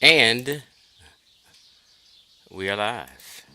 And we are live.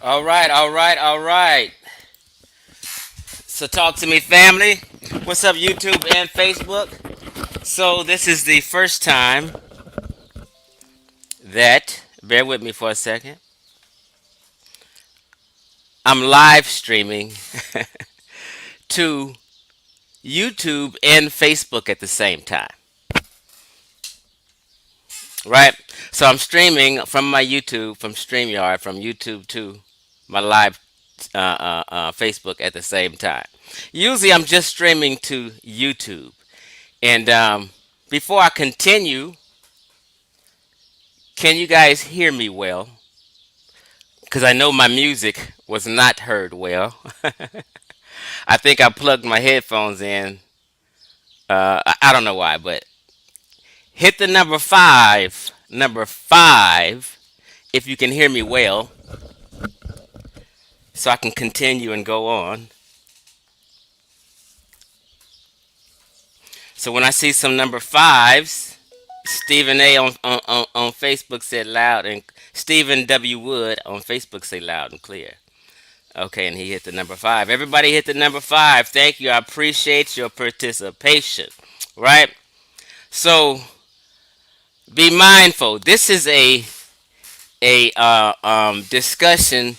All right, all right, all right. So, talk to me, family. What's up, YouTube and Facebook? So, this is the first time that, bear with me for a second, I'm live streaming to YouTube and Facebook at the same time. Right? So, I'm streaming from my YouTube, from StreamYard, from YouTube to my live Facebook at the same time. Usually, I'm just streaming to YouTube. And before I continue, can you guys hear me well? because I know my music was not heard well. I think I plugged my headphones in. I don't know why, but hit the number five, if you can hear me well, so I can continue and go on. So when I see some number fives, Stephen A on Facebook said loud, and Stephen W. Wood on Facebook say loud and clear. Okay, and he hit the number five. Everybody hit the number five. Thank you. I appreciate your participation. Right? So be mindful. This is a discussion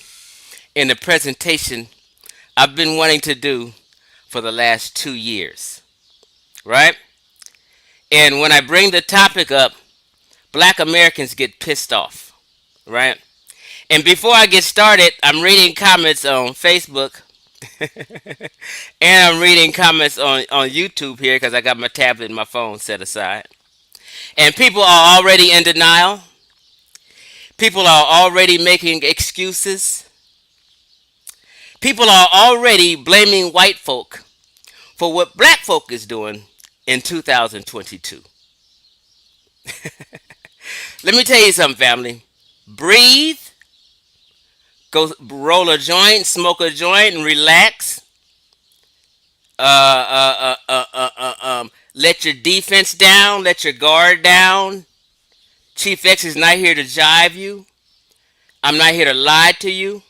in a presentation I've been wanting to do for the last 2 years. Right? And when I bring the topic up, black Americans get pissed off. Right? And before I get started, I'm reading comments on Facebook and I'm reading comments on YouTube here because I got my tablet and my phone set aside. And people are already in denial. People are already making excuses. People are already blaming white folk for what black folk is doing in 2022. Let me tell you something, family. Breathe. Go roll a joint, smoke a joint, and relax. Let your defense down. Let your guard down. Chief X is not here to jive you. I'm not here to lie to you.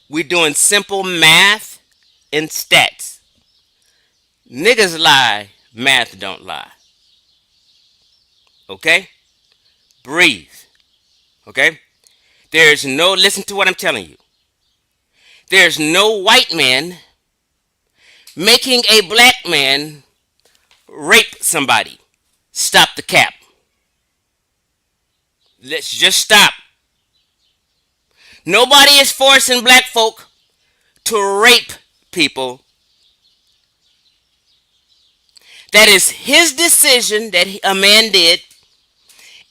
We're doing simple math and stats. Niggas lie, math don't lie. Okay? Breathe. Okay? There's no, listen to what I'm telling you. There's no white man making a black man rape somebody. Stop the cap. Let's just stop. Nobody is forcing black folk to rape people. That is his decision that a man did,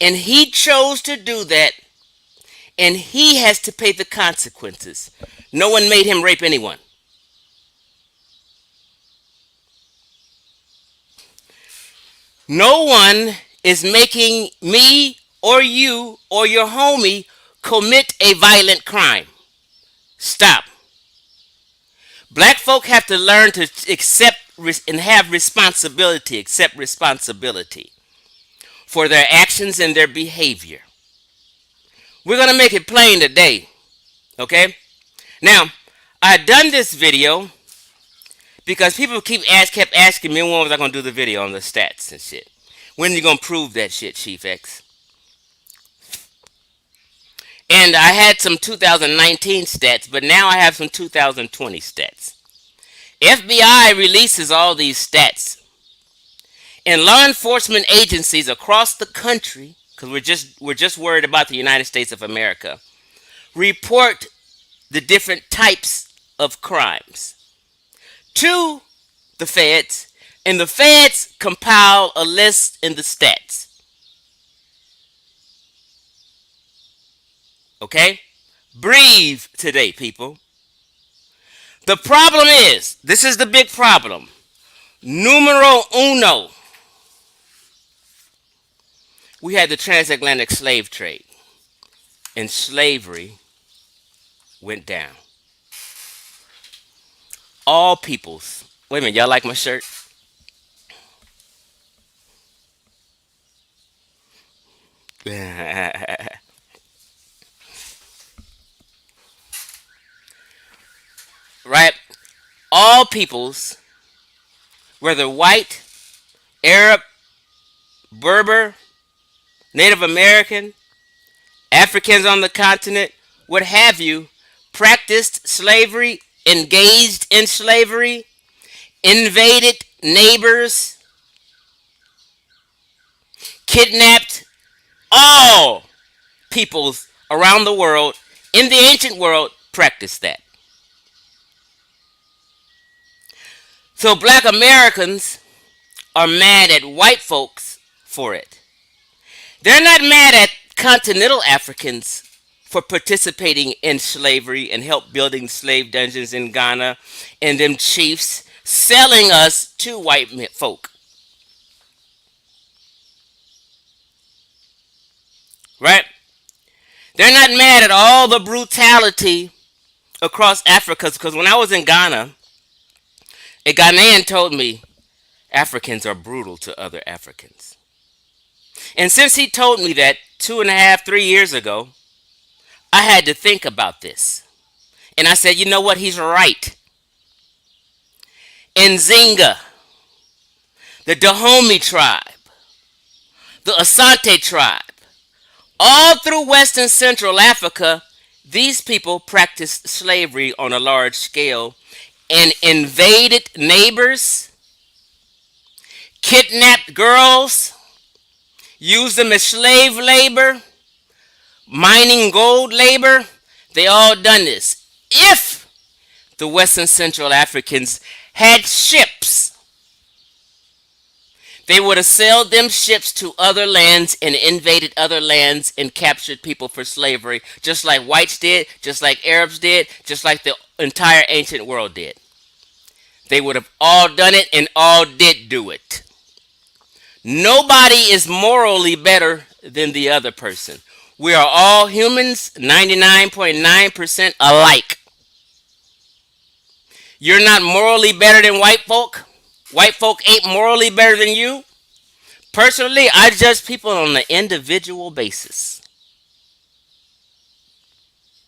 and he chose to do that, and he has to pay the consequences. No one made him rape anyone. No one is making me or you or your homie commit a violent crime. Stop. Black folk have to learn to accept and have responsibility, accept responsibility for their actions and their behavior. We're going to make it plain today. Okay? Now, I done this video because people kept asking me when was I going to do the video on the stats and shit. When are you going to prove that shit, Chief X? And I had some 2019 stats, but now I have some 2020 stats. FBI releases all these stats. And law enforcement agencies across the country, because we're just worried about the United States of America, report the different types of crimes to the feds, and the feds compile a list in the stats. Okay? Breathe today, people. The problem is, this is the big problem. Numero uno. We had the transatlantic slave trade, and slavery went down. All peoples. Wait a minute, y'all like my shirt? Right? All peoples, whether white, Arab, Berber, Native American, Africans on the continent, what have you, practiced slavery, engaged in slavery, invaded neighbors, kidnapped all peoples around the world in the ancient world practiced that. So black Americans are mad at white folks for it. They're not mad at continental Africans for participating in slavery and help building slave dungeons in Ghana, and them chiefs selling us to white folk, right? They're not mad at all the brutality across Africa, because when I was in Ghana, a Ghanaian told me Africans are brutal to other Africans. And since he told me that 2.5, 3 years ago, I had to think about this. And I said, you know what? He's right. Nzinga, the Dahomey tribe, the Asante tribe, all through West and Central Africa, these people practiced slavery on a large scale and invaded neighbors, kidnapped girls, used them as slave labor, mining gold labor. They all done this. If the West and Central Africans had ships, they would have sailed them ships to other lands and invaded other lands and captured people for slavery, just like whites did, just like Arabs did, just like the entire ancient world did. They would have all done it and all did do it. Nobody is morally better than the other person. We are all humans, 99.9% alike. You're not morally better than white folk. White folk ain't morally better than you. Personally, I judge people on an individual basis.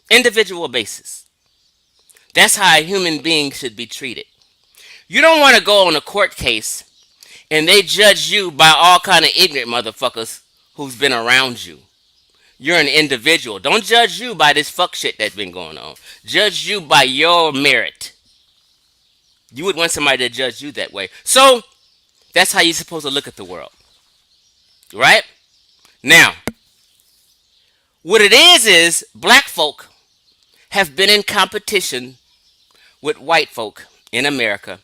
Individual basis. That's how a human being should be treated. You don't want to go on a court case and they judge you by all kind of ignorant motherfuckers who's been around you. You're an individual. Don't judge you by this fuck shit that's been going on. Judge you by your merit. You would want somebody to judge you that way. So that's how you're supposed to look at the world. Right? Now, what it is black folk have been in competition with white folk in America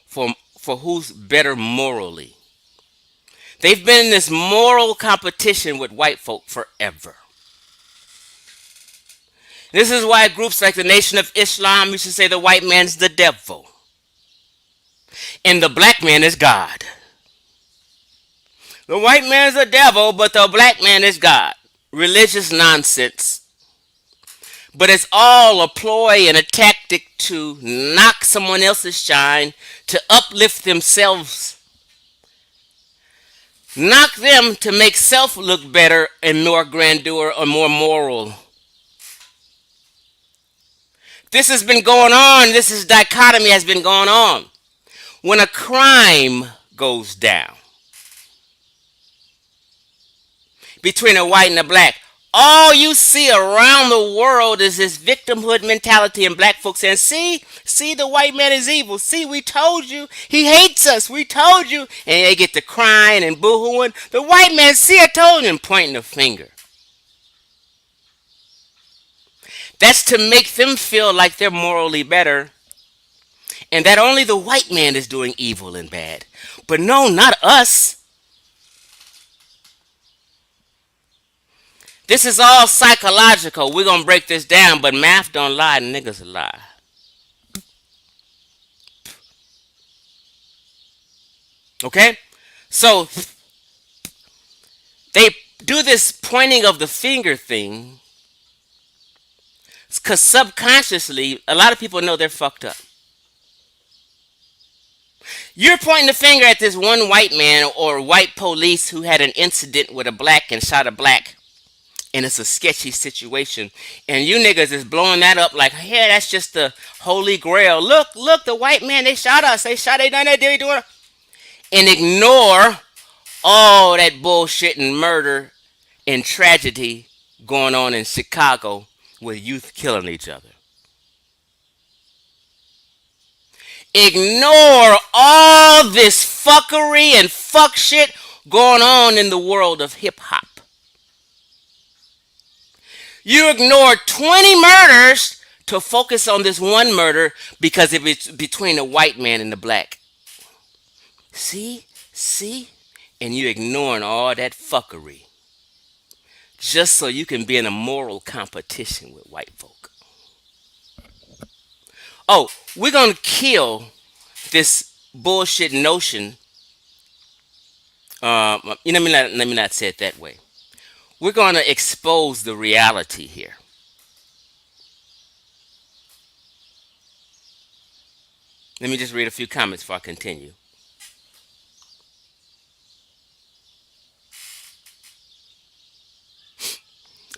for who's better morally. They've been in this moral competition with white folk forever. This is why groups like the Nation of Islam used to say the white man's the devil and the black man is God. The white man is the devil, but the black man is God. Religious nonsense. But it's all a ploy and a tactic to knock someone else's shine, to uplift themselves. Knock them to make self look better and more grandeur or more moral. This has been going on. This dichotomy has been going on. When a crime goes down between a white and a black, all you see around the world is this victimhood mentality, and black folks saying, see, the white man is evil. See, we told you. He hates us. We told you. And they get to crying and boo-hooing. The white man, see, I told you, and pointing a finger. That's to make them feel like they're morally better and that only the white man is doing evil and bad. But no, not us. This is all psychological. We're going to break this down, but math don't lie, niggas lie. Okay? So, they do this pointing of the finger thing because subconsciously, a lot of people know they're fucked up. You're pointing the finger at this one white man or white police who had an incident with a black and shot a black, and it's a sketchy situation, and you niggas is blowing that up like, hey, that's just the holy grail. Look, the white man, they shot us. They done that, they doing it. And ignore all that bullshit and murder and tragedy going on in Chicago with youth killing each other. Ignore all this fuckery and fuck shit going on in the world of hip hop. You ignore 20 murders to focus on this one murder because it's between a white man and a black. See? And you ignoring all that fuckery. just so you can be in a moral competition with white folk. Oh, we're going to kill this bullshit notion. Let me not say it that way. We're going to expose the reality here. Let me just read a few comments before I continue.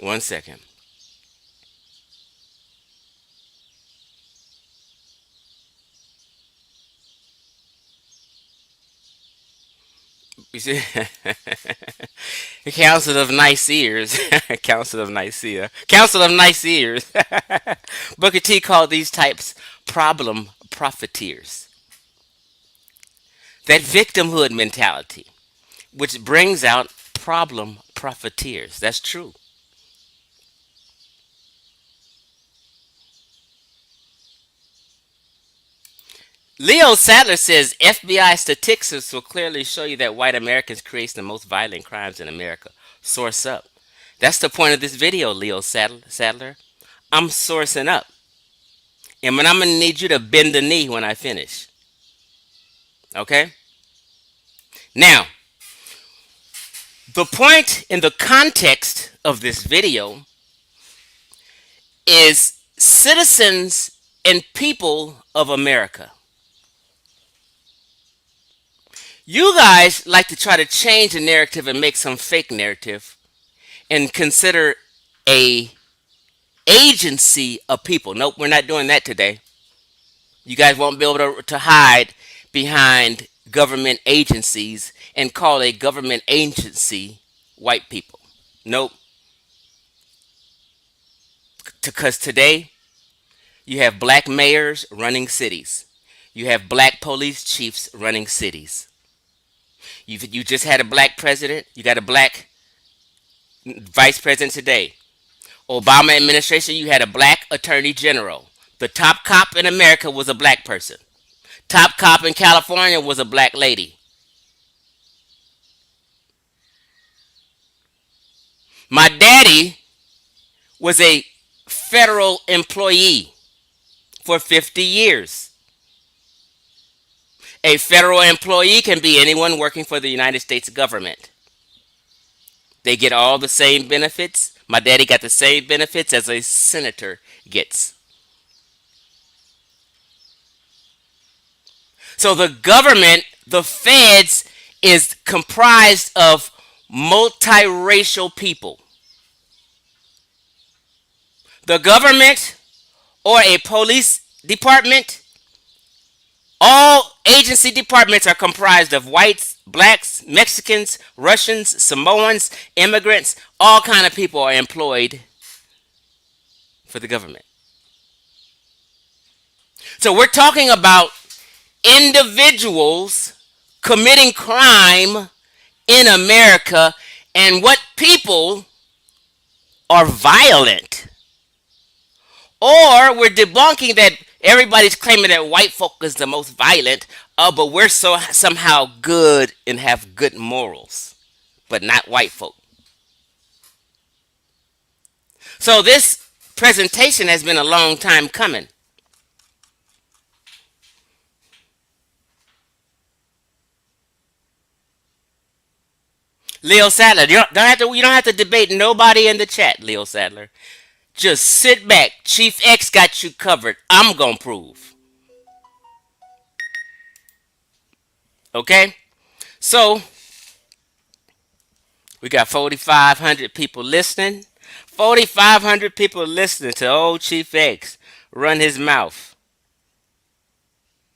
One second. You see, Council of Nicaeans, Council of Nicaea, Council of Nicaeans. Booker T called these types problem profiteers. That victimhood mentality, which brings out problem profiteers. That's true. Leo Sadler says FBI statistics will clearly show you that white Americans create the most violent crimes in America. Source up. That's the point of this video, Leo Sadler. I'm sourcing up. And when I'm going to need you to bend the knee when I finish. Okay? Now, the point in the context of this video is citizens and people of America. You guys like to try to change the narrative and make some fake narrative and consider a agency of people. Nope, we're not doing that today. You guys won't be able to hide behind government agencies and call a government agency white people. Nope. Because today you have black mayors running cities. You have black police chiefs running cities. You just had a black president. You got a black vice president today. Obama administration, you had a black attorney general. The top cop in America was a black person. Top cop in California was a black lady. My daddy was a federal employee for 50 years. A federal employee can be anyone working for the United States government. They get all the same benefits. My daddy got the same benefits as a senator gets. So the government, the feds, is comprised of multiracial people. The government or a police department, all agency departments are comprised of whites, blacks, Mexicans, Russians, Samoans, immigrants. All kind of people are employed for the government. So we're talking about individuals committing crime in America and what people are violent. Or we're debunking that everybody's claiming that white folk is the most violent, but we're somehow good and have good morals, but not white folk. So this presentation has been a long time coming. Leo Sadler, you don't have to debate nobody in the chat, Leo Sadler. Just sit back. Chief X got you covered. I'm going to prove. Okay? So, we got 4,500 people listening. 4,500 people listening to old Chief X run his mouth.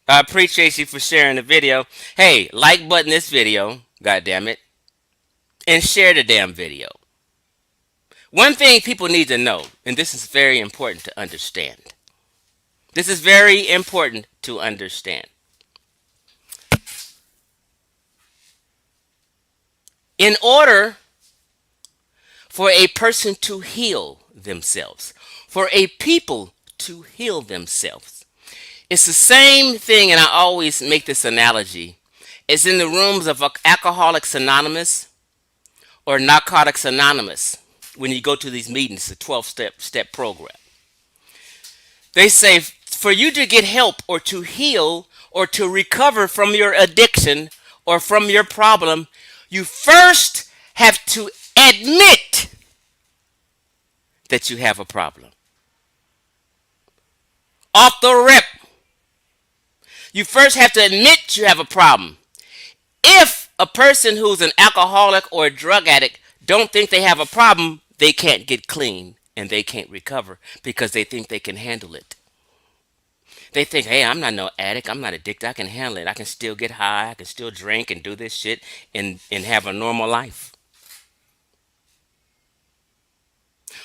I appreciate you for sharing the video. Hey, like button this video, God damn it, and share the damn video. One thing people need to know, and this is very important to understand. This is very important to understand. In order for a person to heal themselves, for a people to heal themselves, it's the same thing, and I always make this analogy. It's in the rooms of Alcoholics Anonymous or Narcotics Anonymous. when you go to these meetings, a 12-step program. They say for you to get help or to heal or to recover from your addiction or from your problem, you first have to admit that you have a problem. Off the rip, you first have to admit you have a problem. If a person who's an alcoholic or a drug addict don't think they have a problem, they can't get clean and they can't recover because they think they can handle it. They think, hey, I'm not no addict. I'm not addicted. I can handle it. I can still get high. I can still drink and do this shit and have a normal life.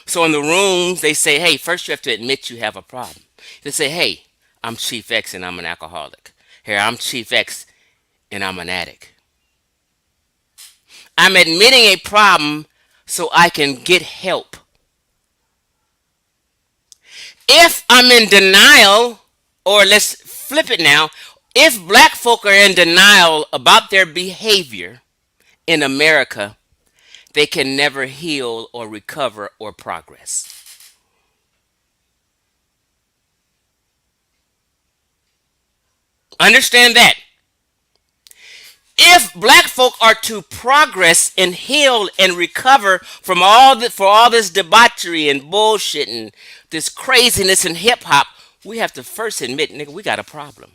So in the rooms, they say, hey, first you have to admit you have a problem. They say, hey, I'm Chief X and I'm an alcoholic. Here, I'm Chief X and I'm an addict. I'm admitting a problem so I can get help. If I'm in denial, or let's flip it now, if black folk are in denial about their behavior in America, they can never heal or recover or progress. Understand that. If black folk are to progress and heal and recover from all this debauchery and bullshit and this craziness in hip hop, we have to first admit, nigga, we got a problem.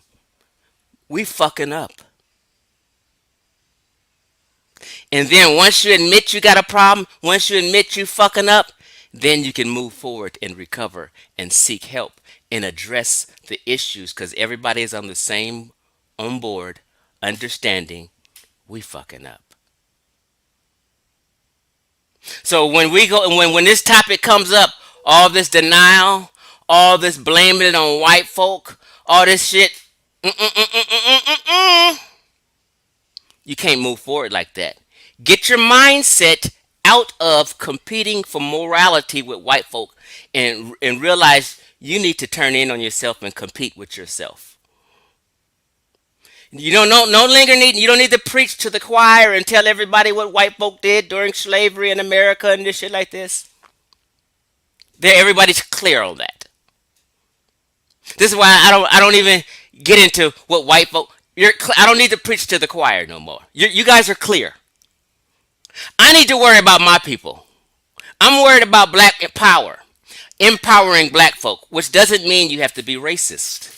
We fucking up. And then once you admit you got a problem, once you admit you fucking up, then you can move forward and recover and seek help and address the issues because everybody is on the same on board, understanding we fucking up. So when we go when this topic comes up, all this denial, all this blaming it on white folk, all this shit, you can't move forward like that. Get your mindset out of competing for morality with white folk and realize you need to turn in on yourself and compete with yourself. You don't know, no longer need, you don't need to preach to the choir and tell everybody what white folk did during slavery in America and this shit like this. Everybody's clear on that. This is why I don't even get into what white folk. I don't need to preach to the choir no more. You guys are clear. I need to worry about my people. I'm worried about black power, empowering black folk, which doesn't mean you have to be racist.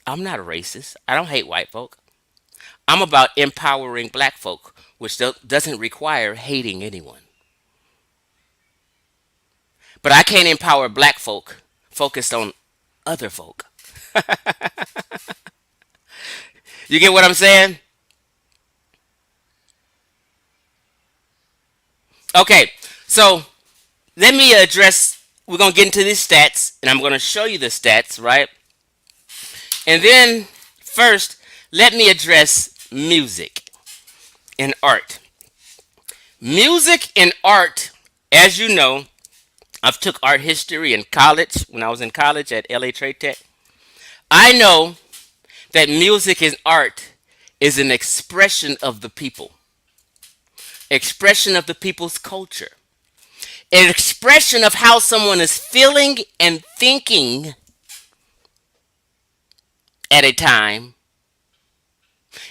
I'm not a racist. I don't hate white folk. I'm about empowering black folk, which doesn't require hating anyone. But I can't empower black folk focused on other folk. You get what I'm saying? Okay, so let me address. We're going to get into these stats, and I'm going to show you the stats, right? And then, first, let me address music and art. Music and art, as you know, I've took art history in college, when I was in college at LA Trade Tech. I know that music and art is an expression of the people, expression of the people's culture, an expression of how someone is feeling and thinking at a time.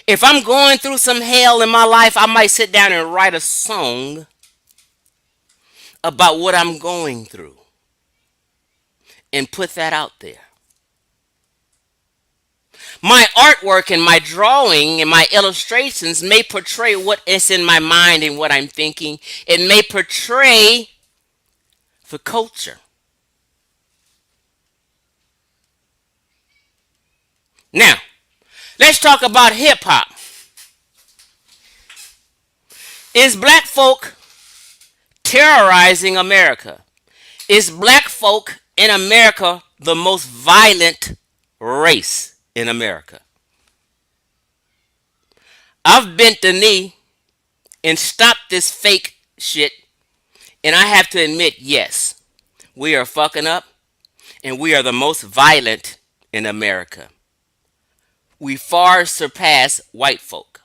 If I'm going through some hell in my life, I might sit down and write a song about what I'm going through and put that out there. My artwork and my drawing and my illustrations may portray what is in my mind and what I'm thinking. It may portray the culture. Now, let's talk about hip hop. Is black folk terrorizing America? Is black folk in America the most violent race in America? I've bent the knee and stopped this fake shit, and I have to admit, yes, we are fucking up, and we are the most violent in America. We far surpass white folk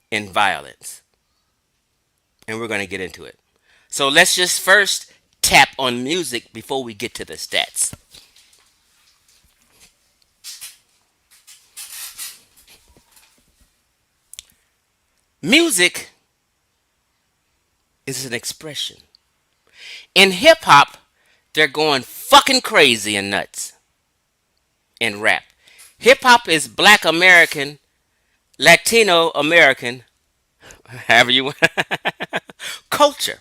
in violence. and we're going to get into it. So let's just first tap on music before we get to the stats. Music is an expression. In hip hop, they're going fucking crazy and nuts in rap. Hip hop is black American, Latino American, however you want, culture.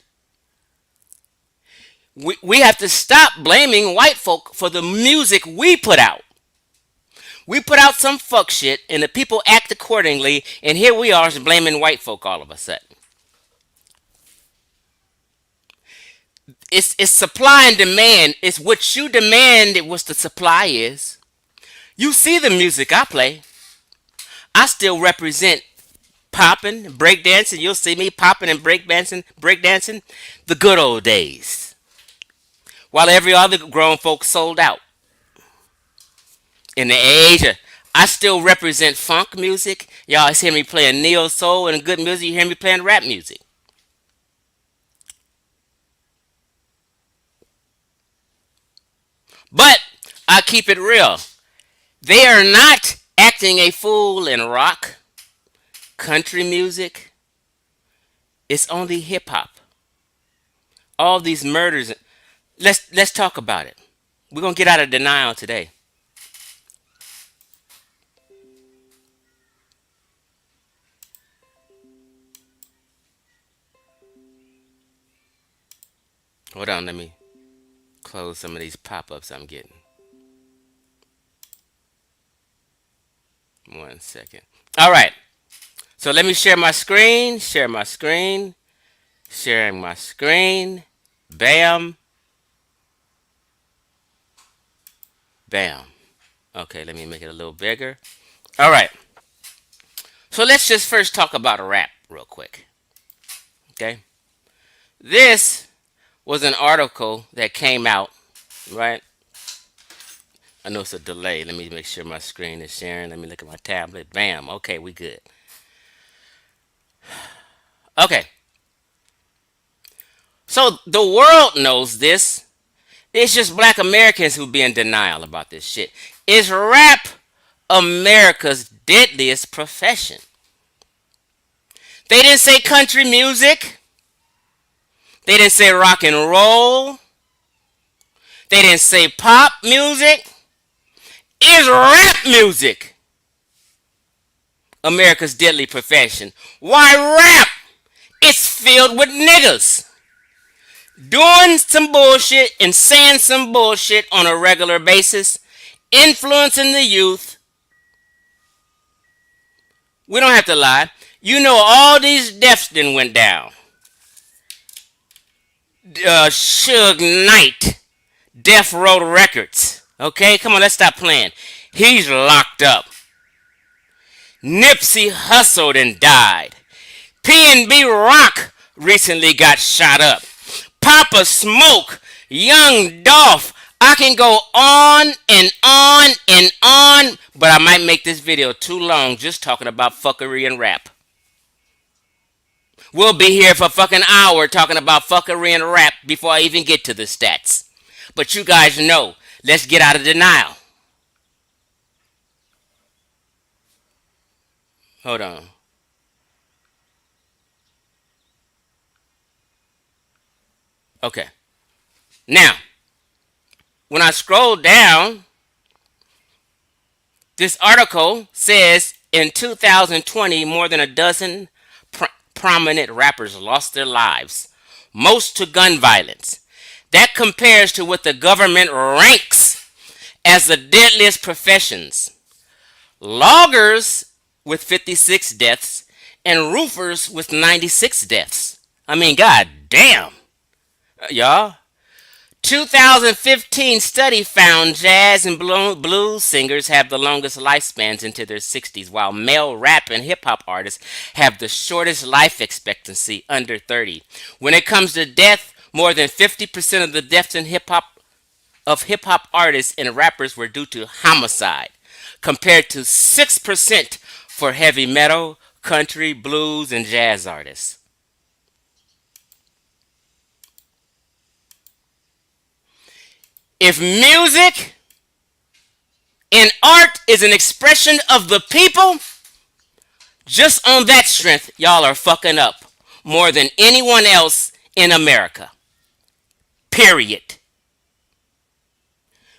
We have to stop blaming white folk for the music we put out. We put out some fuck shit and the people act accordingly, and here we are blaming white folk all of a sudden. It's supply and demand. It's what you demand, it what the supply is. You see the music I play. I still represent popping, breakdancing. You'll see me popping and breakdancing the good old days. While every other grown folk sold out. In the age of, I still represent funk music. Y'all hear me playing neo soul and good music. You hear me playing rap music. But I keep it real. They are not acting a fool in rock, country music. It's only hip hop. All these murders. Let's talk about it. We're gonna get out of denial today. Hold on, let me close some of these pop-ups I'm getting. 1 second. All right. So let me share my screen. Share my screen. Sharing my screen. Bam. Bam. Okay, let me make it a little bigger. All right. So let's just first talk about rap real quick. Okay. This was an article that came out, right? I know it's a delay. Let me make sure my screen is sharing. Let me look at my tablet. Bam. Okay, we good. Okay. So the world knows this. It's just black Americans who be in denial about this shit. Is rap America's deadliest profession? They didn't say country music. They didn't say rock and roll. They didn't say pop music. Is rap music America's deadly profession? Why rap? It's filled with niggas doing some bullshit and saying some bullshit on a regular basis, influencing the youth. We don't have to lie. You know all these deaths then went down. Suge Knight, Death Row Records. Okay, come on, let's stop playing. He's locked up. Nipsey hustled and died. PNB Rock recently got shot up. Papa Smoke, Young Dolph. I can go on and on and on, but I might make this video too long just talking about fuckery and rap. We'll be here for a fucking hour talking about fuckery and rap before I even get to the stats. But you guys know, let's get out of denial. Hold on. Okay. Now, when I scroll down, this article says in 2020, more than a dozen prominent rappers lost their lives, most to gun violence. That compares to what the government ranks as the deadliest professions. Loggers with 56 deaths and roofers with 96 deaths. I mean, god damn. Y'all. 2015 study found jazz and blues singers have the longest lifespans into their 60s, while male rap and hip hop artists have the shortest life expectancy, under 30. When it comes to death, more than 50% of the deaths in hip hop artists and rappers were due to homicide, compared to 6% for heavy metal, country, blues, and jazz artists. If music and art is an expression of the people, just on that strength, y'all are fucking up more than anyone else in America. Period.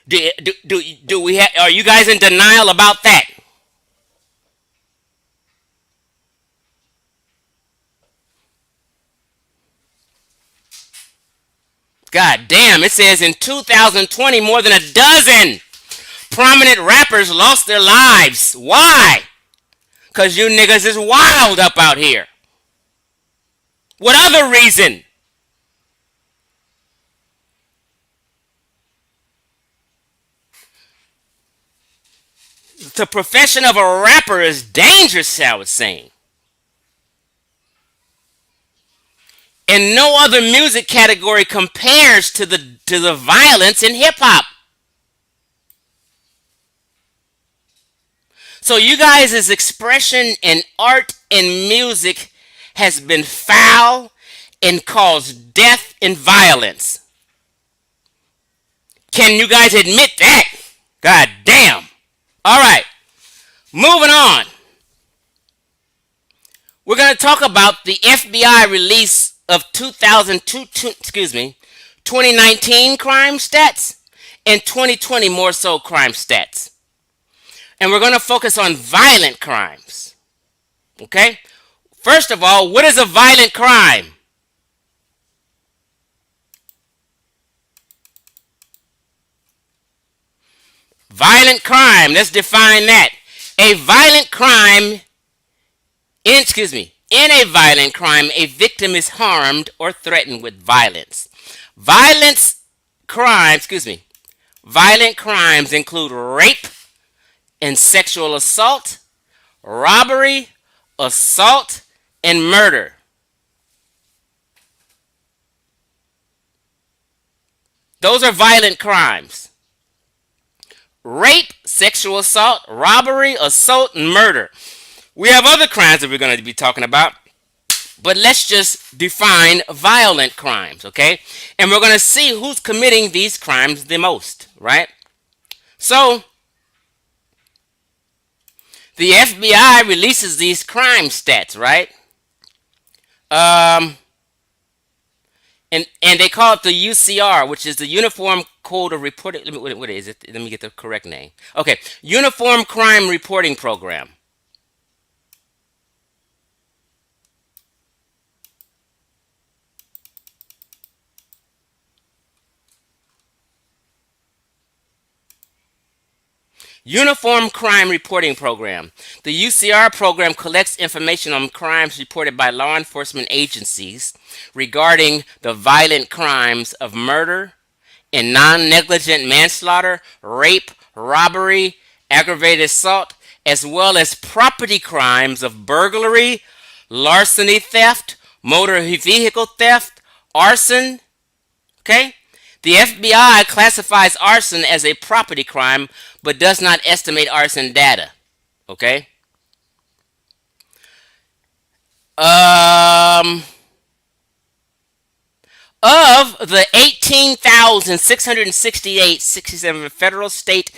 Do we are you guys in denial about that? God damn, it says in 2020 more than a dozen prominent rappers lost their lives. Why? Because you niggas is wild up out here. What other reason? The profession of a rapper is dangerous, I was saying. And no other music category compares to the violence in hip hop. So you guys' expression in art and music has been foul and caused death and violence. Can you guys admit that? God damn. All right, moving on. We're going to talk about the FBI release of 2019 crime stats and 2020 more so crime stats. And we're going to focus on violent crimes. Okay? First of all, what is a violent crime? Violent crime, let's define that. A violent crime, in a violent crime, a victim is harmed or threatened with violence. Violence crimes, violent crimes include rape and sexual assault, robbery, assault, and murder. Those are violent crimes. Rape, sexual assault, robbery, assault, and murder. We have other crimes that we're going to be talking about, but let's just define violent crimes, okay? And we're going to see who's committing these crimes the most, right? So, the FBI releases these crime stats, right? And they call it the UCR, which is the Uniform Code of Reporting. What is it? Let me get the correct name. Okay, Uniform Crime Reporting Program. Uniform Crime Reporting Program. The UCR program collects information on crimes reported by law enforcement agencies regarding the violent crimes of murder and non-negligent manslaughter, rape, robbery, aggravated assault, as well as property crimes of burglary, larceny theft, motor vehicle theft, arson. Okay? The FBI classifies arson as a property crime but does not estimate arson data. Okay? Of the 18,668 federal, state,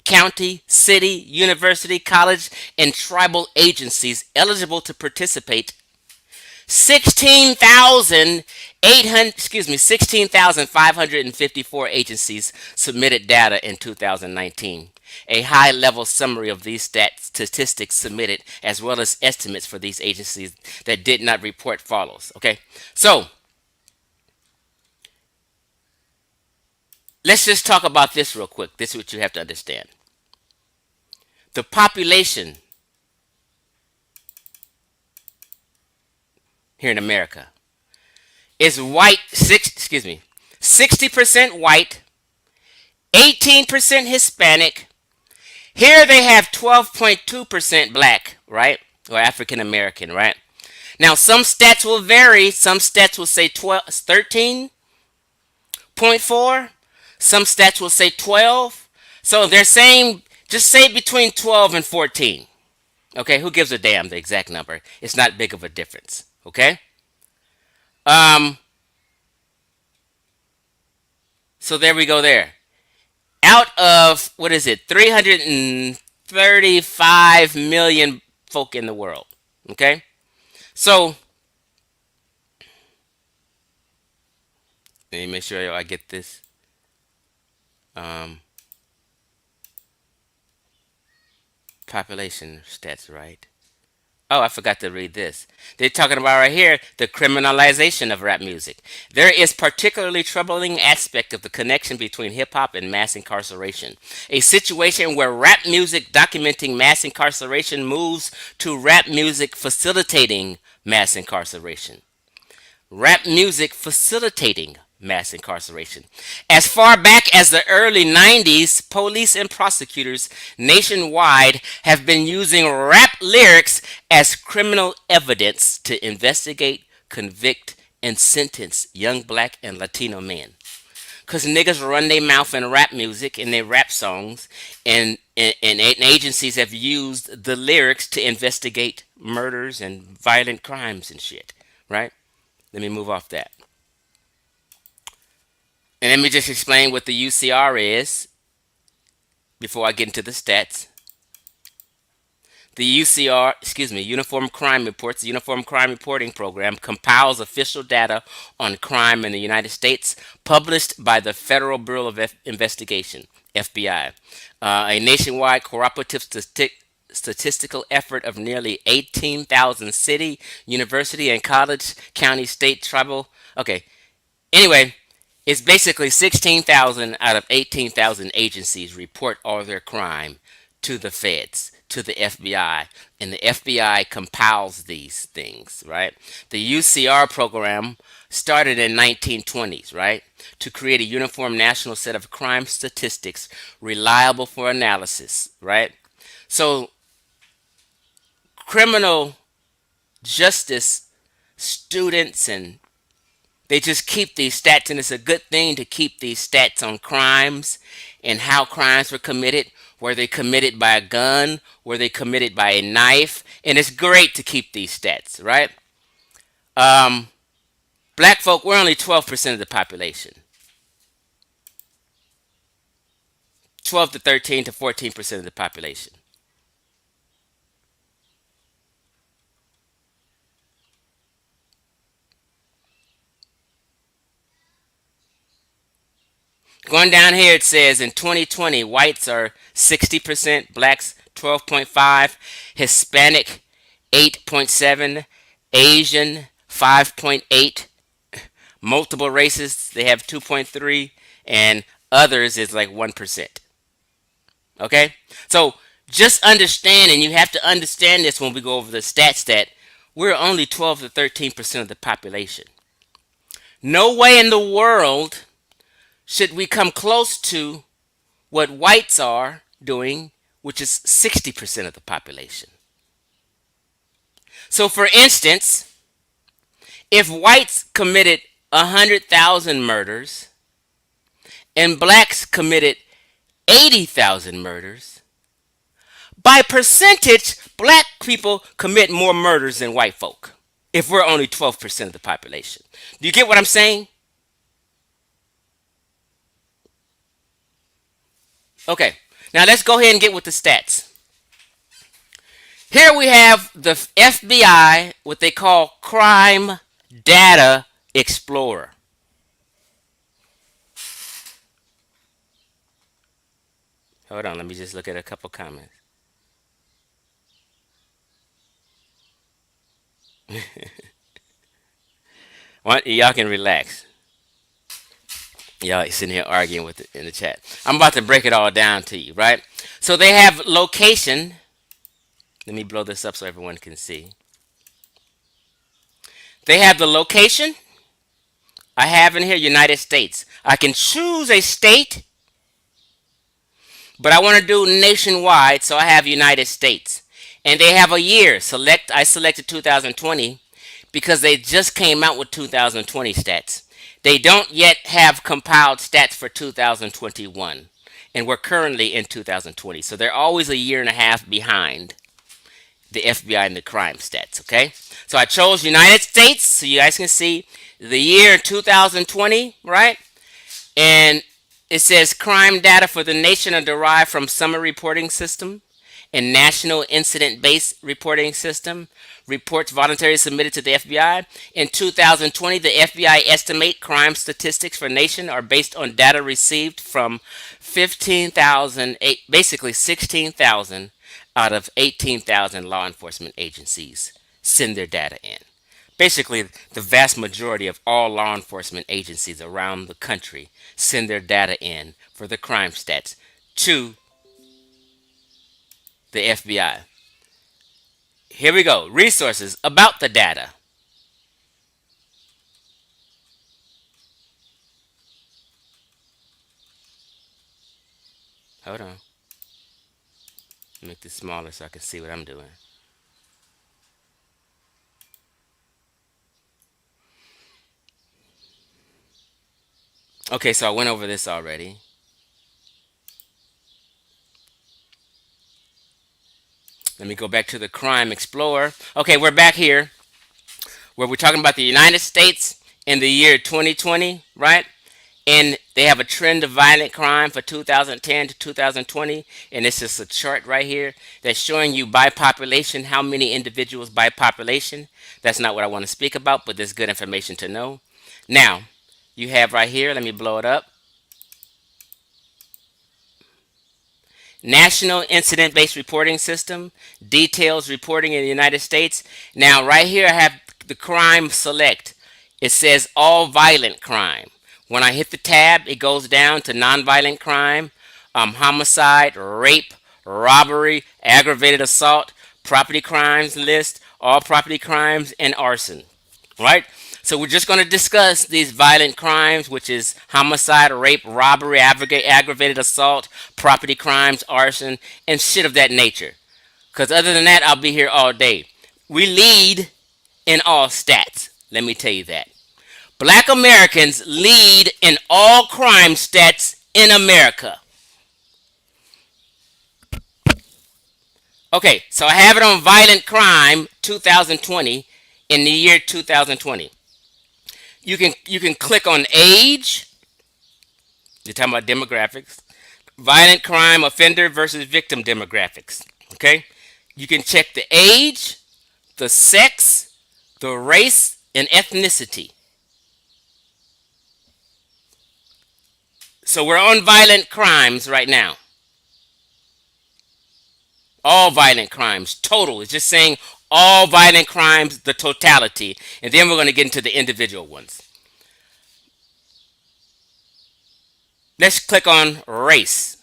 county, city, university, college, and tribal agencies eligible to participate, 16,554 agencies submitted data in 2019. A high-level summary of these statistics submitted, as well as estimates for these agencies that did not report, follows. Okay, so let's just talk about this real quick. This is what you have to understand. The population here in America is white, 60% white, 18% Hispanic. Here they have 12.2% black, right? Or African American, right? Now some stats will vary. Some stats will say 13.4. Some stats will say 12. So they're saying just say between 12 and 14. Okay, who gives a damn the exact number? It's not big of a difference. Okay? So there we go there. out of, what is it, 335 million folk in the world. Okay? So, let me make sure I get this. Um, Population stats right. Oh, I forgot to read this. They're talking about right here the criminalization of rap music. There is particularly troubling aspect of the connection between hip hop and mass incarceration. A situation where rap music documenting mass incarceration moves to rap music facilitating mass incarceration. Rap music facilitating mass incarceration. As far back as the early 90s, police and prosecutors nationwide have been using rap lyrics as criminal evidence to investigate, convict, and sentence young black and Latino men. Because niggas run their mouth in rap music and their rap songs, and agencies have used the lyrics to investigate murders and violent crimes and shit, right? Let me move off that. And let me just explain what the UCR is before I get into the stats. The UCR, Uniform Crime Reports, the Uniform Crime Reporting Program, compiles official data on crime in the United States, published by the Federal Bureau of Investigation, FBI, a nationwide cooperative statistical effort of nearly 18,000 city, university, and college, county, state, tribal. Okay, anyway, it's basically 16,000 out of 18,000 agencies report all their crime to the feds, to the FBI, and the FBI compiles these things, right? The UCR program started in 1920s, right? To create a uniform national set of crime statistics reliable for analysis, right? So criminal justice students and they just keep these stats, and it's a good thing to keep these stats on crimes and how crimes were committed. Were they committed by a gun? Were they committed by a knife? And it's great to keep these stats, right? Um, Black folk, we're only 12% of the population. 12 to 13 to 14% of the population. Going down here, it says in 2020, whites are 60%, blacks 12.5, Hispanic 8.7, Asian 5.8, multiple races they have 2.3, and others is like 1%. Okay? So just understand, and you have to understand this when we go over the stats, that we're only 12 to 13% of the population. No way in the world should we come close to what whites are doing, which is 60% of the population. So, for instance, if whites committed 100,000 murders and blacks committed 80,000 murders, by percentage, black people commit more murders than white folk if we're only 12% of the population. Do you get what I'm saying? Okay, now let's go ahead and get with the stats. Here we have the FBI, what they call Crime Data Explorer. Hold on, let me just look at a couple comments. Y'all can relax. Y'all sitting here arguing with it in the chat. I'm about to break it all down to you, right? So they have location. Let me blow this up so everyone can see. They have the location. I have in here United States. I can choose a state, but I want to do nationwide, so I have United States. And they have a year. I selected 2020 because they just came out with 2020 stats. They don't yet have compiled stats for 2021. And we're currently in 2020. So they're always a year and a half behind the FBI and the crime stats, okay? So I chose United States so you guys can see the year 2020, right? And It says crime data for the nation are derived from summary reporting system and national incident based reporting system. Reports voluntarily submitted to the FBI. In 2020, the FBI estimate crime statistics for nation are based on data received from 15,000, basically 16,000 out of 18,000 law enforcement agencies send their data in. Basically, the vast majority of all law enforcement agencies around the country send their data in for the crime stats to the FBI. Here we go. Resources about the data. Hold on. Make this smaller so I can see what I'm doing. Okay, so I went over this already. Let me go back to the Crime Explorer. Okay, we're back here where we're talking about the United States in the year 2020, right? And they have a trend of violent crime for 2010 to 2020. And it's just a chart right here that's showing you by population how many individuals by population. That's not what I want to speak about, but there's good information to know. Now, you have right here, let me blow it up. National Incident Based Reporting System details reporting in the United States. Now, right here, I have the crime select. It says all violent crime. When I hit the tab, it goes down to nonviolent crime, homicide, rape, robbery, aggravated assault, property crimes list, all property crimes, and arson. Right? So we're just going to discuss these violent crimes, which is homicide, rape, robbery, aggravated assault, property crimes, arson, and shit of that nature. Because other than that, I'll be here all day. We lead in all stats. Let me tell you that. Black Americans lead in all crime stats in America. Okay, so I have it on violent crime 2020 in the year 2020. You can click on age. You're talking about demographics. Violent crime offender versus victim demographics. Okay? You can check the age, the sex, the race, and ethnicity. So we're on violent crimes right now. All violent crimes, total. It's just saying all violent crimes, the totality. And then we're going to get into the individual ones. Let's click on race.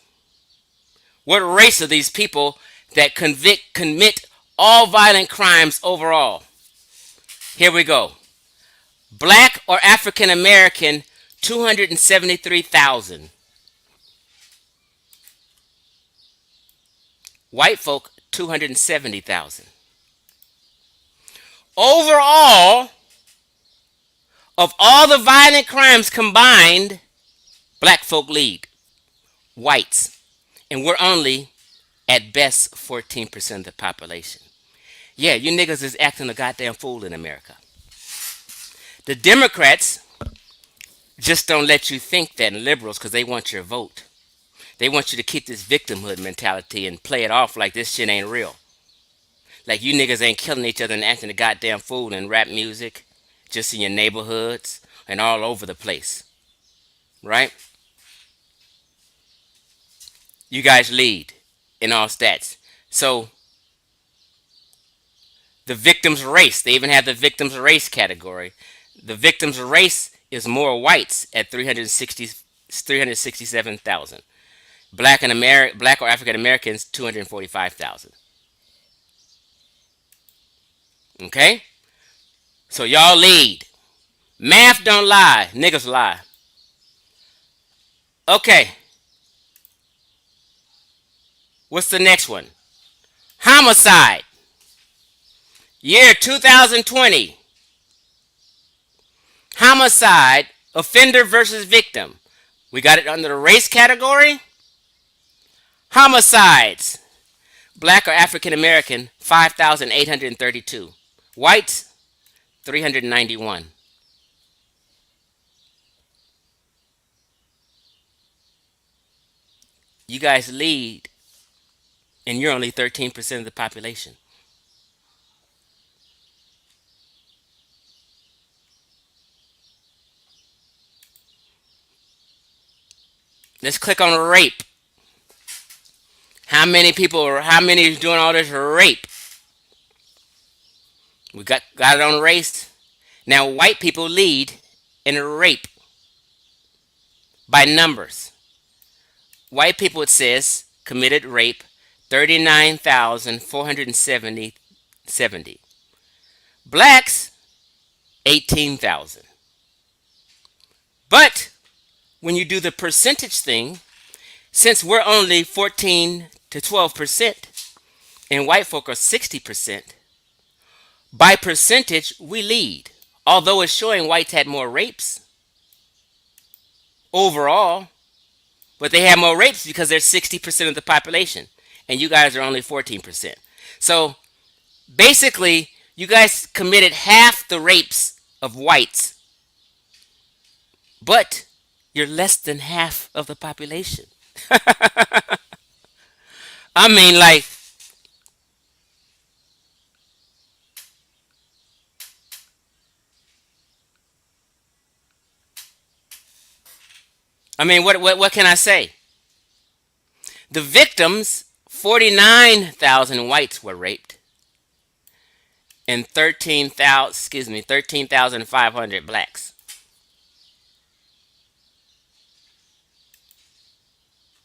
What race are these people that commit all violent crimes overall? Here we go. Black or African American, 273,000. White folk, 270,000. Overall, of all the violent crimes combined, black folk lead. Whites. And we're only, at best, 14% of the population. Yeah, you niggas is acting a goddamn fool in America. The Democrats just don't let you think that, and liberals, because they want your vote. They want you to keep this victimhood mentality and play it off like this shit ain't real. Like you niggas ain't killing each other and acting a goddamn fool in rap music, just in your neighborhoods and all over the place. Right? You guys lead in all stats. So, the victim's race, they even have the victim's race category. The victim's race is more whites at 367,000. Black or African Americans, 245,000. Okay? So y'all lead. Math don't lie. Niggas lie. Okay. What's the next one? Homicide. Year 2020. Homicide, offender versus victim. We got it under the race category. Homicides. Black or African American, 5,832. Whites, 391. You guys lead, and you're only 13% of the population. Let's click on rape. How many people, or how many is doing all this rape? We got it on race. Now, white people lead in rape by numbers. White people, it says, committed rape 39,470. Blacks, 18,000. But when you do the percentage thing, since we're only 14 to 12% and white folk are 60%, by percentage, we lead. Although it's showing whites had more rapes overall, but they have more rapes because they're 60% of the population, and you guys are only 14%. So basically, you guys committed half the rapes of whites, but you're less than half of the population. I mean, like, what can I say? The victims, 49,000 whites were raped, and 13,500 blacks.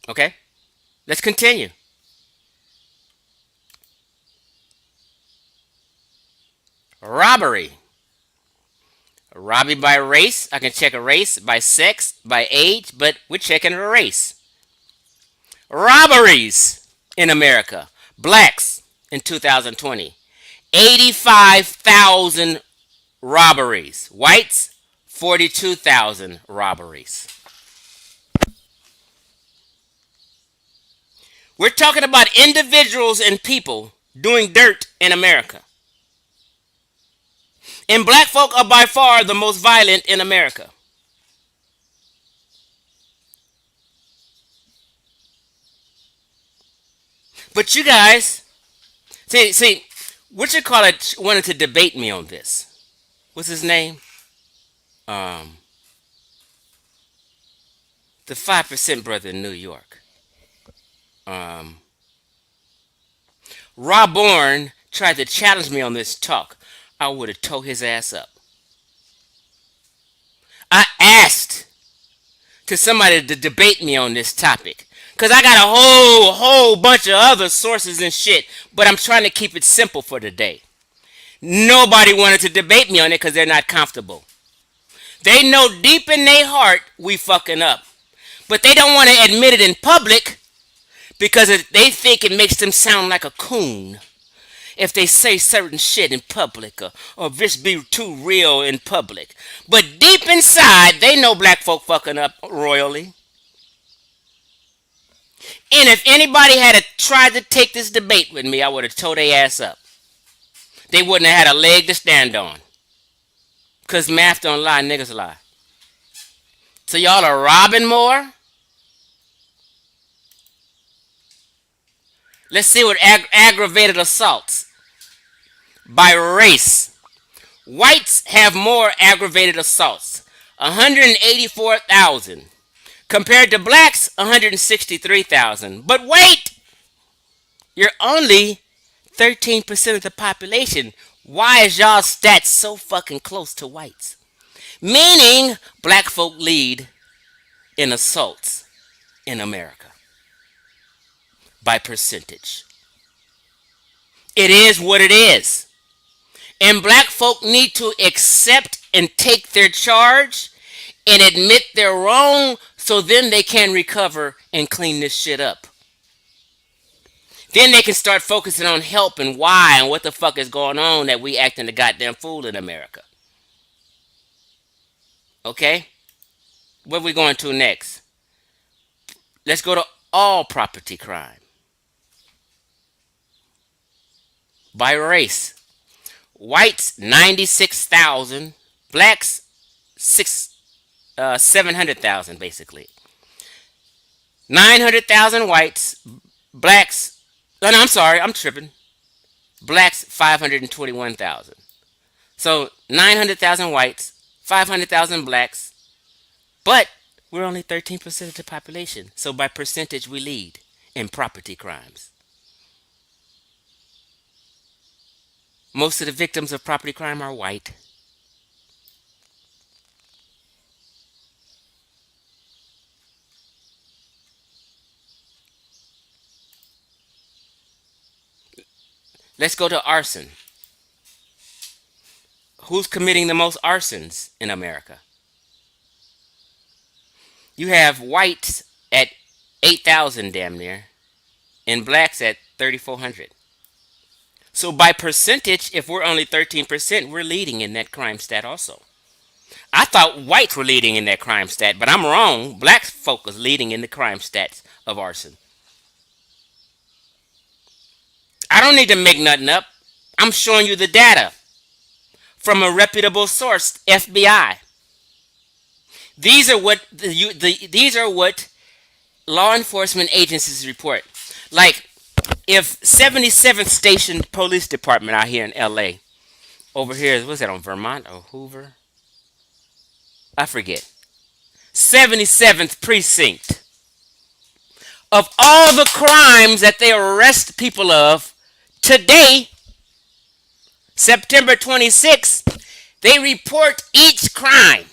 Okay, let's continue. Robbery. Robbery by race. I can check a race by sex, by age, but we're checking a race. Robberies in America. Blacks in 2020. 85,000 robberies. Whites, 42,000 robberies. We're talking about individuals and people doing dirt in America. And black folk are by far the most violent in America. But you guys, see, what you call it wanted to debate me on this. What's his name? Um, the 5% brother in New York. Um, Rob Bourne tried to challenge me on this talk. I would have tore his ass up. I asked to somebody to debate me on this topic. Cause I got a whole bunch of other sources and shit, but I'm trying to keep it simple for today. Nobody wanted to debate me on it because they're not comfortable. They know deep in their heart we fucking up, but they don't want to admit it in public because they think it makes them sound like a coon if they say certain shit in public, or this be too real in public. But deep inside, they know black folk fucking up royally. And if anybody had tried to take this debate with me, I would have tore their ass up. They wouldn't have had a leg to stand on. Because math don't lie, niggas lie. So y'all are robbing more? Let's see what aggravated assaults by race. Whites have more aggravated assaults, 184,000, compared to blacks, 163,000. But wait, you're only 13% of the population. Why is y'all stats so fucking close to whites? Meaning black folk lead in assaults in America by percentage. It is what it is. And black folk need to accept and take their charge and admit they're wrong so then they can recover and clean this shit up. Then they can start focusing on help and why and what the fuck is going on that we acting the goddamn fool in America. Okay? What are we going to next? Let's go to all property crime. By race. Whites 96,000, blacks 700,000 basically. 900,000 whites, blacks. Oh, no, I'm sorry, I'm tripping. Blacks 521,000. So 900,000 whites, 500,000 blacks, but we're only 13% of the population. So by percentage, we lead in property crimes. Most of the victims of property crime are white. Let's go to arson. Who's committing the most arsons in America? You have whites at 8,000 damn near, and blacks at 3,400. So by percentage, if we're only 13%, we're leading in that crime stat also. I thought whites were leading in that crime stat, but I'm wrong. Black folk is leading in the crime stats of arson. I don't need to make nothing up. I'm showing you the data from a reputable source, FBI. These are what law enforcement agencies report. Like if 77th Station Police Department out here in LA, over here, what's that on Vermont or Hoover? I forget. 77th Precinct. Of all the crimes that they arrest people of today, September 26th, they report each crime.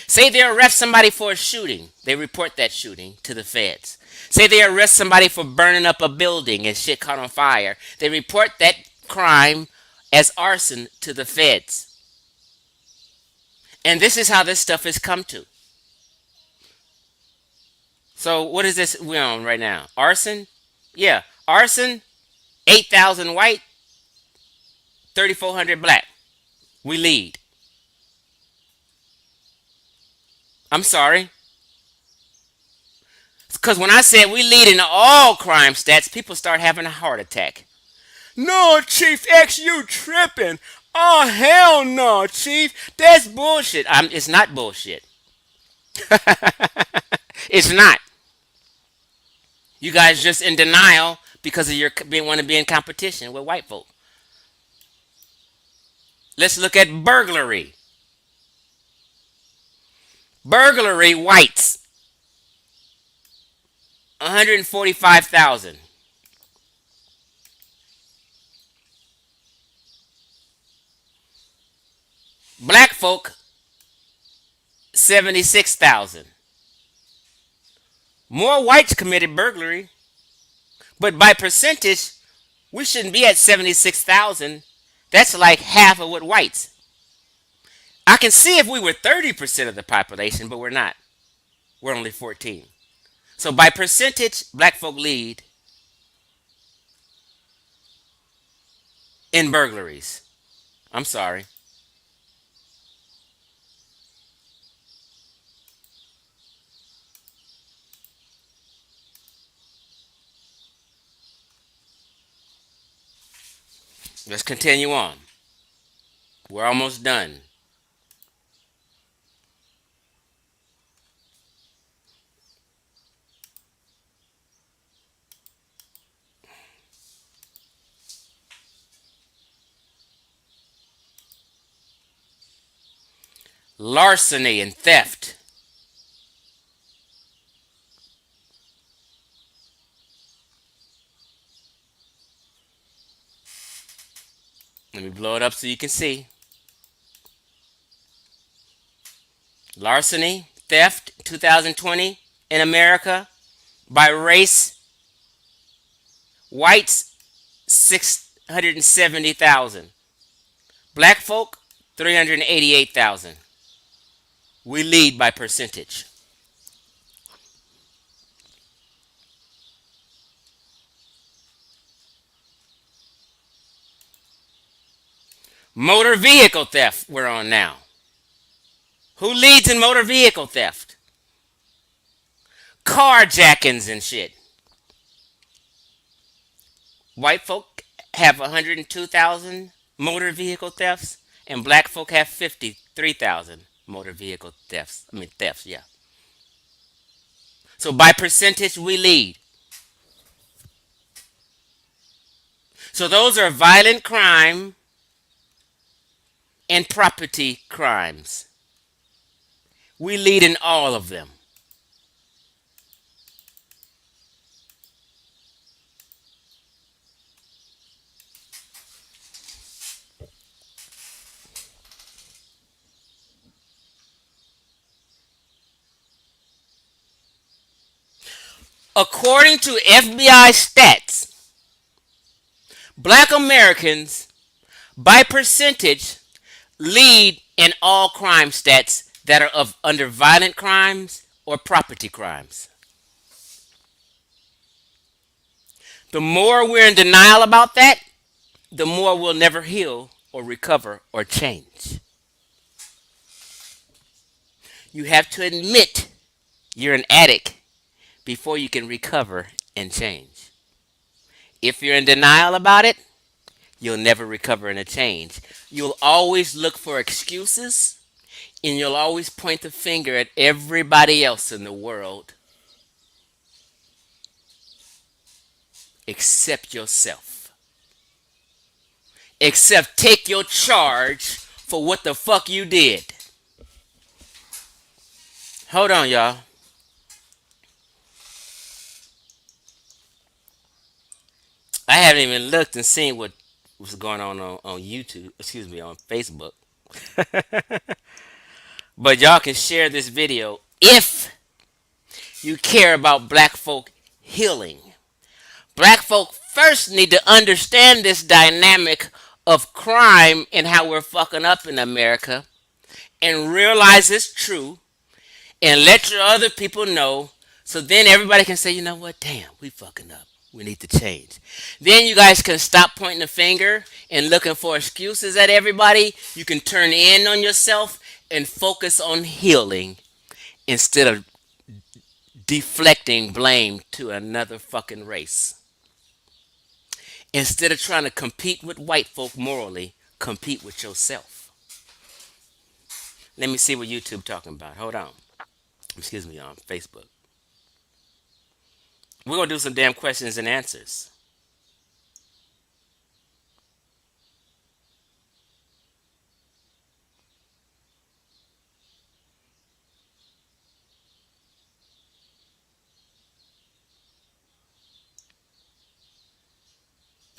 Say they arrest somebody for a shooting, they report that shooting to the feds. Say they arrest somebody for burning up a building and shit caught on fire, they report that crime as arson to the feds. And this is how this stuff has come to. So what is this we on right now? Arson? Yeah, arson, 8,000 white, 3,400 black. We lead. I'm sorry. Because when I said we lead in all crime stats, people start having a heart attack. No, Chief X, you tripping. Oh, hell no, Chief. That's bullshit. It's not bullshit. It's not. You guys just in denial because of your being want to be in competition with white folk. Let's look at burglary. Burglary whites 145,000. Black folk 76,000. More whites committed burglary, but by percentage, we shouldn't be at 76,000. That's like half of what whites. I can see if we were 30% of the population, but we're not. We're only 14. So by percentage, black folk lead in burglaries. I'm sorry. Let's continue on. We're almost done. Larceny and theft. Let me blow it up so you can see. Larceny, theft, 2020 in America by race, whites 670,000. Black folk 388,000. We lead by percentage. Motor vehicle theft we're on now. Who leads in motor vehicle theft? Carjackings and shit. White folk have 102,000 motor vehicle thefts, and black folk have 53,000 motor vehicle thefts. I mean, thefts, yeah. So by percentage, we lead. So those are violent crime and property crimes. We lead in all of them. According to FBI stats, black Americans, by percentage, lead in all crime stats that are of under violent crimes or property crimes. The more we're in denial about that, the more we'll never heal or recover or change. You have to admit you're an addict before you can recover and change. If you're in denial about it, you'll never recover and change. You'll always look for excuses and you'll always point the finger at everybody else in the world except yourself. Except take your charge for what the fuck you did. Hold on, y'all. I haven't even looked and seen what was going on YouTube, excuse me, on Facebook. But y'all can share this video if you care about black folk healing. Black folk first need to understand this dynamic of crime and how we're fucking up in America and realize it's true and let your other people know so then everybody can say, you know what, damn, we fucking up. We need to change. Then you guys can stop pointing the finger and looking for excuses at everybody. You can turn in on yourself and focus on healing instead of deflecting blame to another fucking race. Instead of trying to compete with white folk morally, compete with yourself. Let me see what YouTube talking about. Hold on. Excuse me, on Facebook. We're gonna do some damn questions and answers.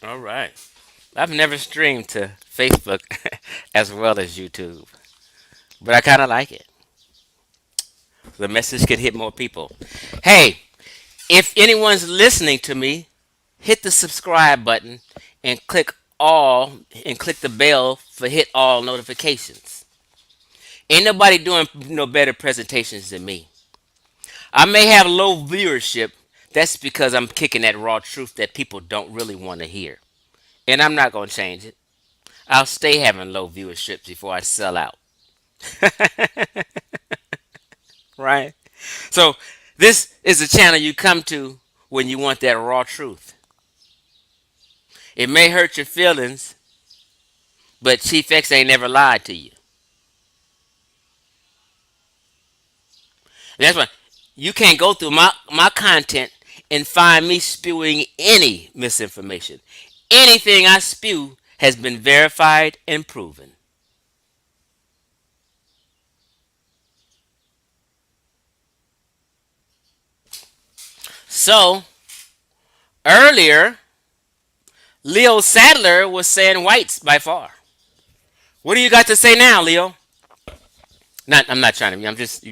All right. I've never streamed to Facebook as well as YouTube, but I kind of like it. The message could hit more people. Hey, if anyone's listening to me, hit the subscribe button and click all and click the bell for hit all notifications. Ain't nobody doing no better presentations than me. I may have low viewership. That's because I'm kicking that raw truth that people don't really want to hear. And I'm not going to change it. I'll stay having low viewership before I sell out. Right? So, this is the channel you come to when you want that raw truth. It may hurt your feelings, but Chief X ain't never lied to you. That's why you can't go through my content and find me spewing any misinformation. Anything I spew has been verified and proven. So, earlier, Leo Sadler was saying whites by far. What do you got to say now, Leo? Not, I'm not trying to be. I'm just,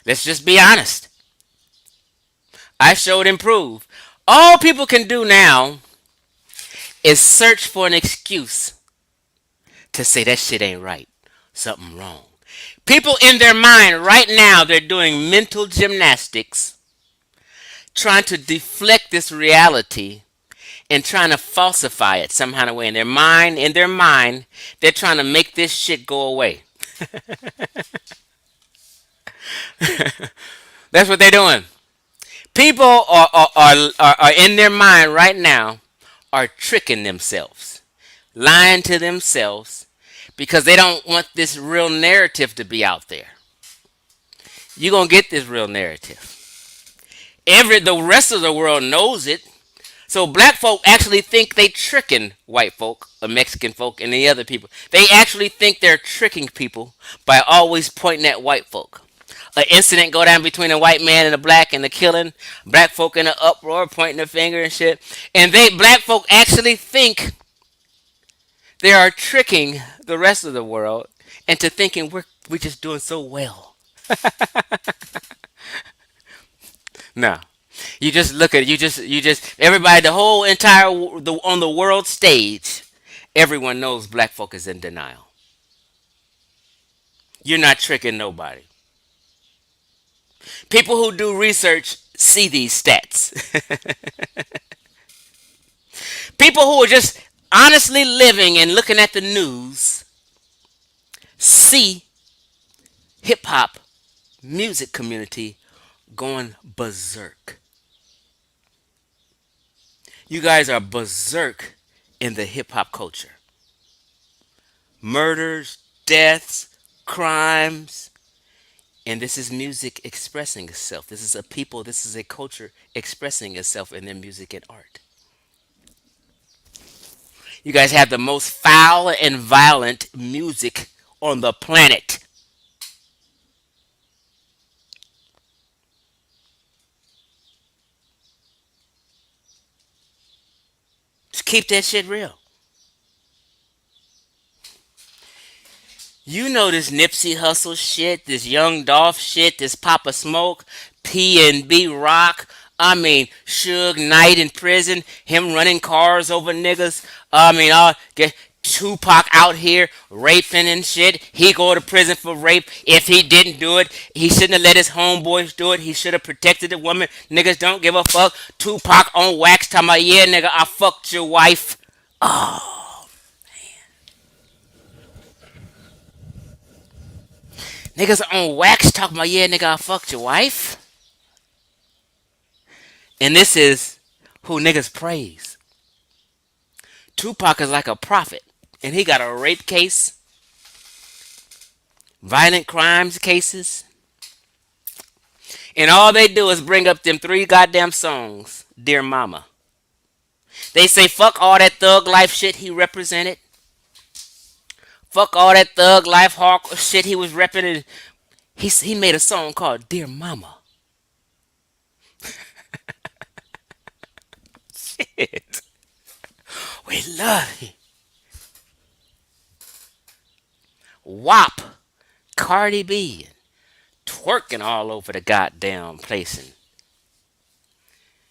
let's just be honest. I showed and proved. All people can do now is search for an excuse to say that shit ain't right. Something wrong. People in their mind right now, they're doing mental gymnastics, trying to deflect this reality and trying to falsify it somehow in a way. In their mind, they're trying to make this shit go away. That's what they're doing. People are in their mind right now are tricking themselves, lying to themselves because they don't want this real narrative to be out there. You're going to get this real narrative. The rest of the world knows it. So black folk actually think they tricking white folk or Mexican folk and the other people. They actually think they're tricking people by always pointing at white folk. An incident go down between a white man and a black and the killing, black folk in an uproar pointing the finger and shit. And they black folk actually think they are tricking the rest of the world into thinking we're just doing so well. No. You just look at it, you just everybody the whole entire on the world stage, everyone knows black folk is in denial. You're not tricking nobody. People who do research see these stats. People who are just honestly living and looking at the news see hip hop music community going berserk. You guys are berserk in the hip hop culture. Murders, deaths, crimes, and this is music expressing itself. This is a people, this is a culture expressing itself in their music and art. You guys have the most foul and violent music on the planet. Just keep that shit real. You know this Nipsey Hustle shit, this Young Dolph shit, this Papa Smoke, P&B Rock. I mean, Suge Knight in prison, him running cars over niggas. I mean, get Tupac out here raping and shit. He go to prison for rape. If he didn't do it, he shouldn't have let his homeboys do it. He should have protected the woman. Niggas don't give a fuck. Tupac on wax talking about, yeah, nigga, I fucked your wife. Niggas on wax talking about, yeah, nigga, I fucked your wife. And this is who niggas praise. Tupac is like a prophet. And he got a rape case, violent crimes cases. And all they do is bring up them three goddamn songs, Dear Mama. They say fuck all that thug life shit he represented. Fuck all that thug life hardcore shit he was repping. And he made a song called Dear Mama. Shit. We love you. WAP. Cardi B. Twerking all over the goddamn place. And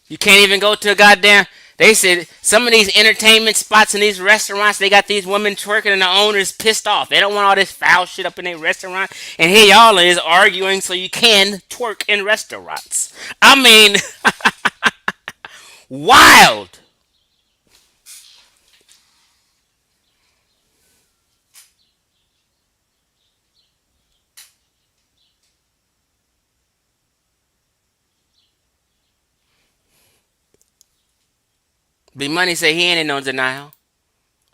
you can't even go to a goddamn. They said some of these entertainment spots and these restaurants, they got these women twerking and the owners pissed off. They don't want all this foul shit up in their restaurant. And here y'all is arguing so you can twerk in restaurants. I mean, wild. B Money say he ain't in no denial.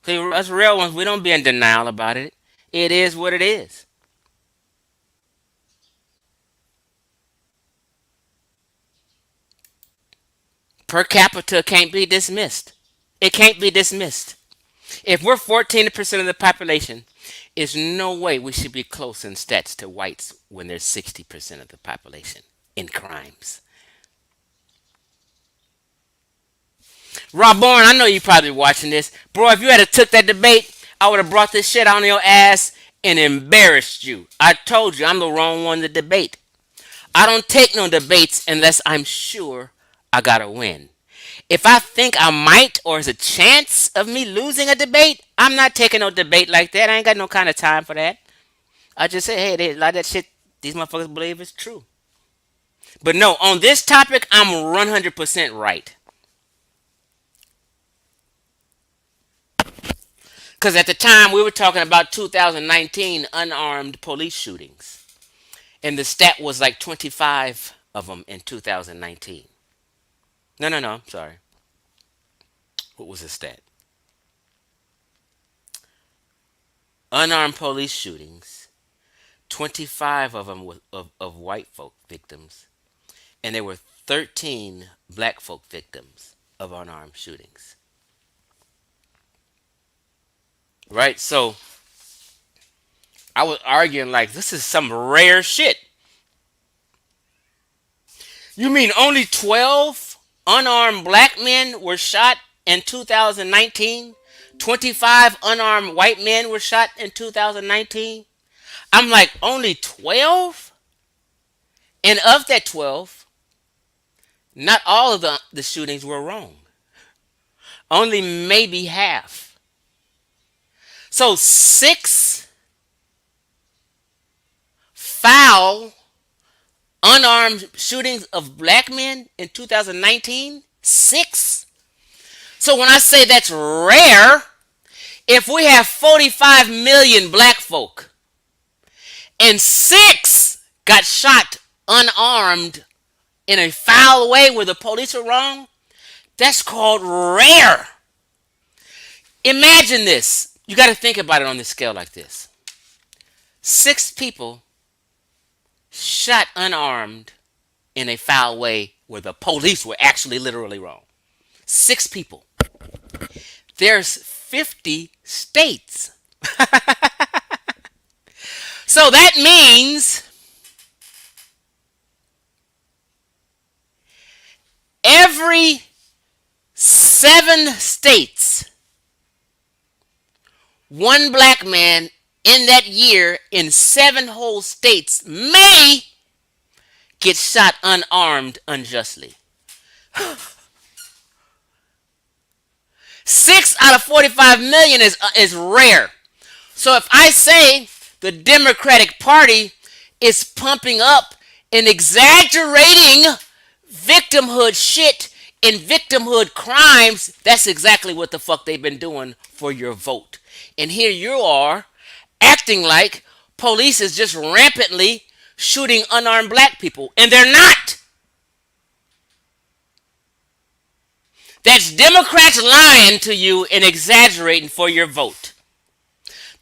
See, us real ones, we don't be in denial about it. It is what it is. Per capita can't be dismissed. It can't be dismissed. If we're 14% of the population, there's no way we should be close in stats to whites when there's 60% of the population in crimes. Rob Bourne, I know you probably watching this. Bro, if you had took that debate, I would have brought this shit on your ass and embarrassed you. I told you I'm the wrong one to debate. I don't take no debates unless I'm sure I gotta win. If I think I might or there's a chance of me losing a debate, I'm not taking no debate like that. I ain't got no kind of time for that. I just say, hey, a lot of that shit these motherfuckers believe is true. But no, on this topic, I'm 100% right. Because at the time, we were talking about 2019 unarmed police shootings. And the stat was like 25 of them in 2019. No, no, no, I'm sorry. What was the stat? Unarmed police shootings, 25 of them of white folk victims, and there were 13 black folk victims of unarmed shootings. Right? So I was arguing like this is some rare shit. You mean only 12 unarmed black men were shot in 2019? 25 unarmed white men were shot in 2019? I'm like, only 12? And of that 12, not all of the shootings were wrong. Only maybe half. So six foul unarmed shootings of black men in 2019? Six? So when I say that's rare, if we have 45 million black folk and six got shot unarmed in a foul way where the police are wrong, that's called rare. Imagine this. You got to think about it on this scale like this. Six people shot unarmed in a foul way where the police were actually literally wrong. Six people. There's 50 states. So that means every 7 states, one black man in that year in 7 whole states may get shot unarmed unjustly. 6 out of 45 million is rare. So if I say the Democratic Party is pumping up and exaggerating victimhood shit and victimhood crimes, that's exactly what the fuck they've been doing for your vote. And here you are acting like police is just rampantly shooting unarmed black people, and they're not. That's Democrats lying to you and exaggerating for your vote.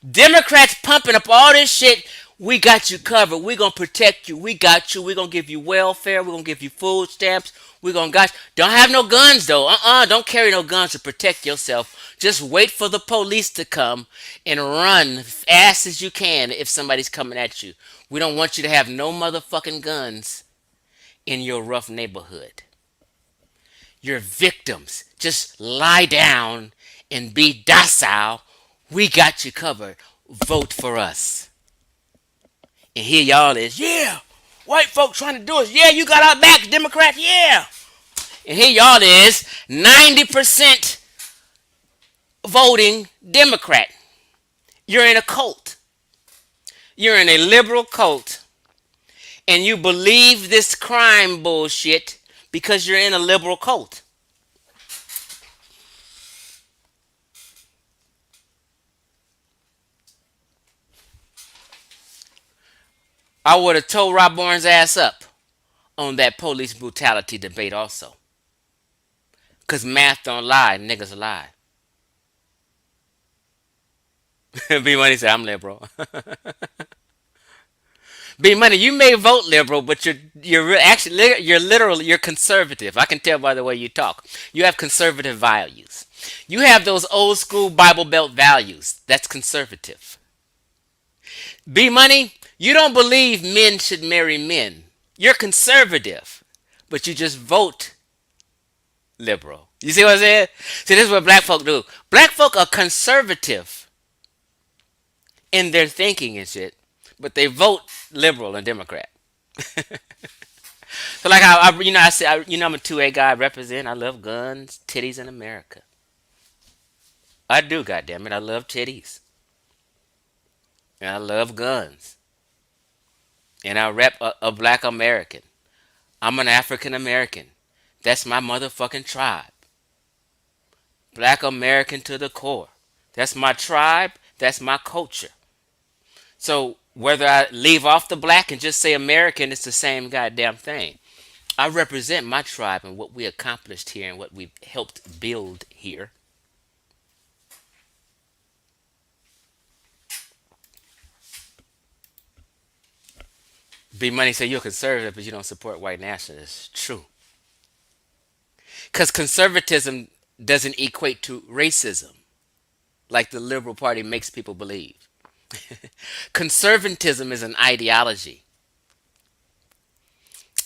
Democrats pumping up all this shit. We got you covered. We're going to protect you. We got you. We're going to give you welfare. We're going to give you food stamps. We're going to got you. Don't have no guns, though. Don't carry no guns to protect yourself. Just wait for the police to come and run fast as you can if somebody's coming at you. We don't want you to have no motherfucking guns in your rough neighborhood. You're victims. Just lie down and be docile. We got you covered. Vote for us. And here y'all is, yeah, white folks trying to do us. Yeah, you got our back, Democrats, yeah. And here y'all is, 90% voting Democrat. You're in a cult. You're in a liberal cult. And you believe this crime bullshit because you're in a liberal cult. I would have told Rob Barnes' ass up on that police brutality debate also. Because math don't lie, niggas lie. B Money said, I'm liberal. B Money, you may vote liberal, but you're literally you're conservative. I can tell by the way you talk. You have conservative values. You have those old school Bible Belt values. That's conservative. B Money, you don't believe men should marry men. You're conservative, but you just vote liberal. You see what I'm saying? See, this is what black folk do. Black folk are conservative in their thinking and shit, but they vote liberal and Democrat. So like I say, I'm a 2A guy. I represent. I love guns, titties in America. I do, goddamn it. I love titties and I love guns, and I rep a black American. I'm an African American. That's my motherfucking tribe. Black American to the core. That's my tribe. That's my culture. So whether I leave off the black and just say American, it's the same goddamn thing. I represent my tribe and what we accomplished here and what we helped build here. B Money say you're conservative, but you don't support white nationalists. True, because conservatism doesn't equate to racism, like the Liberal Party makes people believe. Conservatism is an ideology.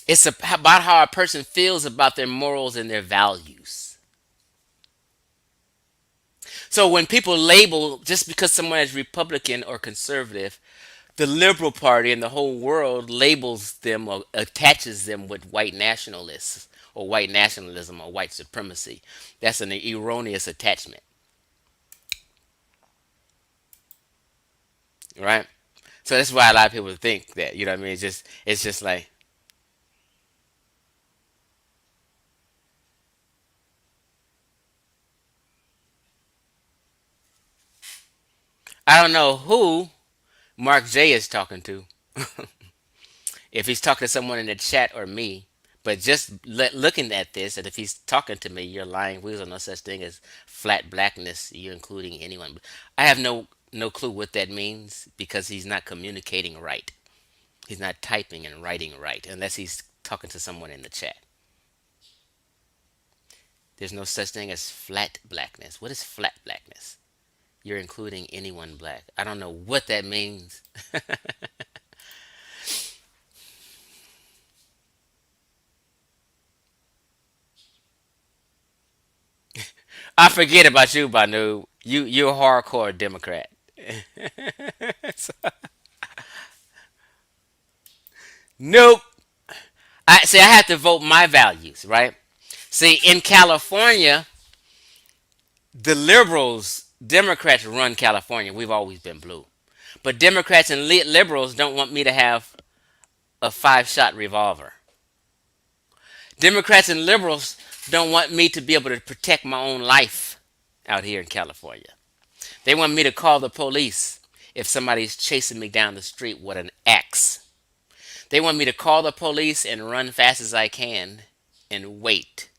It's about how a person feels about their morals and their values. So when people label, just because someone is Republican or conservative, the Liberal Party and the whole world labels them or attaches them with white nationalists or white nationalism or white supremacy. That's an erroneous attachment, right? So that's why a lot of people think that, you know what I mean? It's just like, I don't know who Mark J is talking to, if he's talking to someone in the chat or me. But just looking at this, and if he's talking to me, you're lying. Wheels are no such thing as flat blackness. You including anyone. I have no clue what that means because he's not communicating right. He's not typing and writing right unless he's talking to someone in the chat. There's no such thing as flat blackness. What is flat blackness? You're including anyone black. I don't know what that means. I forget about you, Banu. You're a hardcore Democrat. Nope. I see. I have to vote my values, right? See, in California, the liberals, Democrats run California. We've always been blue, but Democrats and liberals don't want me to have a five-shot revolver. Democrats and liberals don't want me to be able to protect my own life out here in California. They want me to call the police if somebody's chasing me down the street with an axe. They want me to call the police and run fast as I can and wait.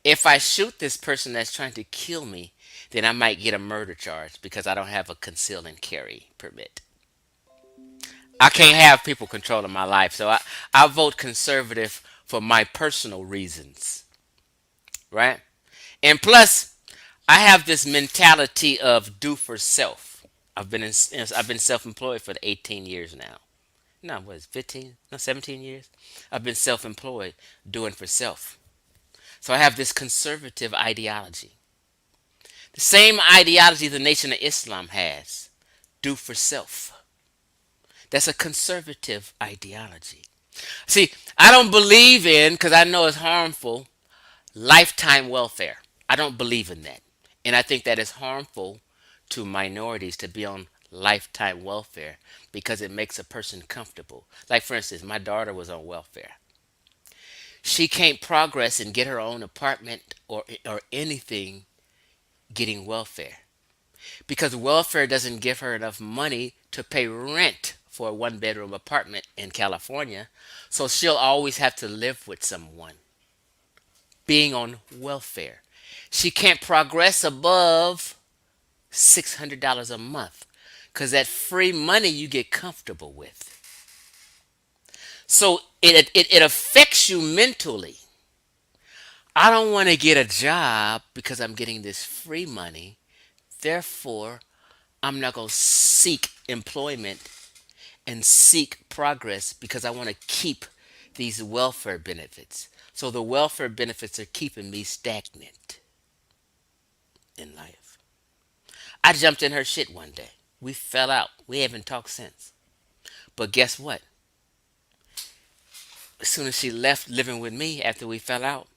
If I shoot this person that's trying to kill me, then I might get a murder charge because I don't have a conceal and carry permit. I can't have people controlling my life, so I vote conservative for my personal reasons, right? And plus, I have this mentality of do for self. I've been self-employed for 18 years now. No, what is it, 15? No, 17 years. I've been self-employed doing for self. So I have this conservative ideology. The same ideology the Nation of Islam has. Do for self. That's a conservative ideology. See, I don't believe in, because I know it's harmful, lifetime welfare. I don't believe in that. And I think that is harmful to minorities to be on lifetime welfare because it makes a person comfortable. Like, for instance, my daughter was on welfare. She can't progress and get her own apartment or anything getting welfare because welfare doesn't give her enough money to pay rent for a one bedroom apartment in California. So she'll always have to live with someone being on welfare. She can't progress above $600 a month because that free money you get comfortable with. So it affects you mentally. I don't want to get a job because I'm getting this free money. Therefore, I'm not going to seek employment and seek progress because I want to keep these welfare benefits. So the welfare benefits are keeping me stagnant in life. I jumped in her shit one day. We fell out. We haven't talked since. But guess what? As soon as she left living with me after we fell out,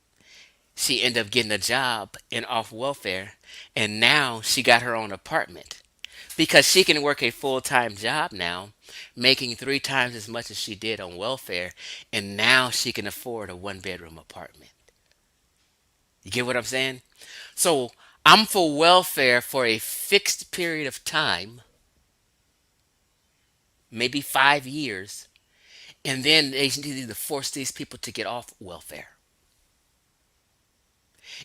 she ended up getting a job and off welfare. And now she got her own apartment because she can work a full-time job now, making three times as much as she did on welfare, and now she can afford a one-bedroom apartment. You get what I'm saying? So I'm for welfare for a fixed period of time, maybe 5 years, and then they need to force these people to get off welfare.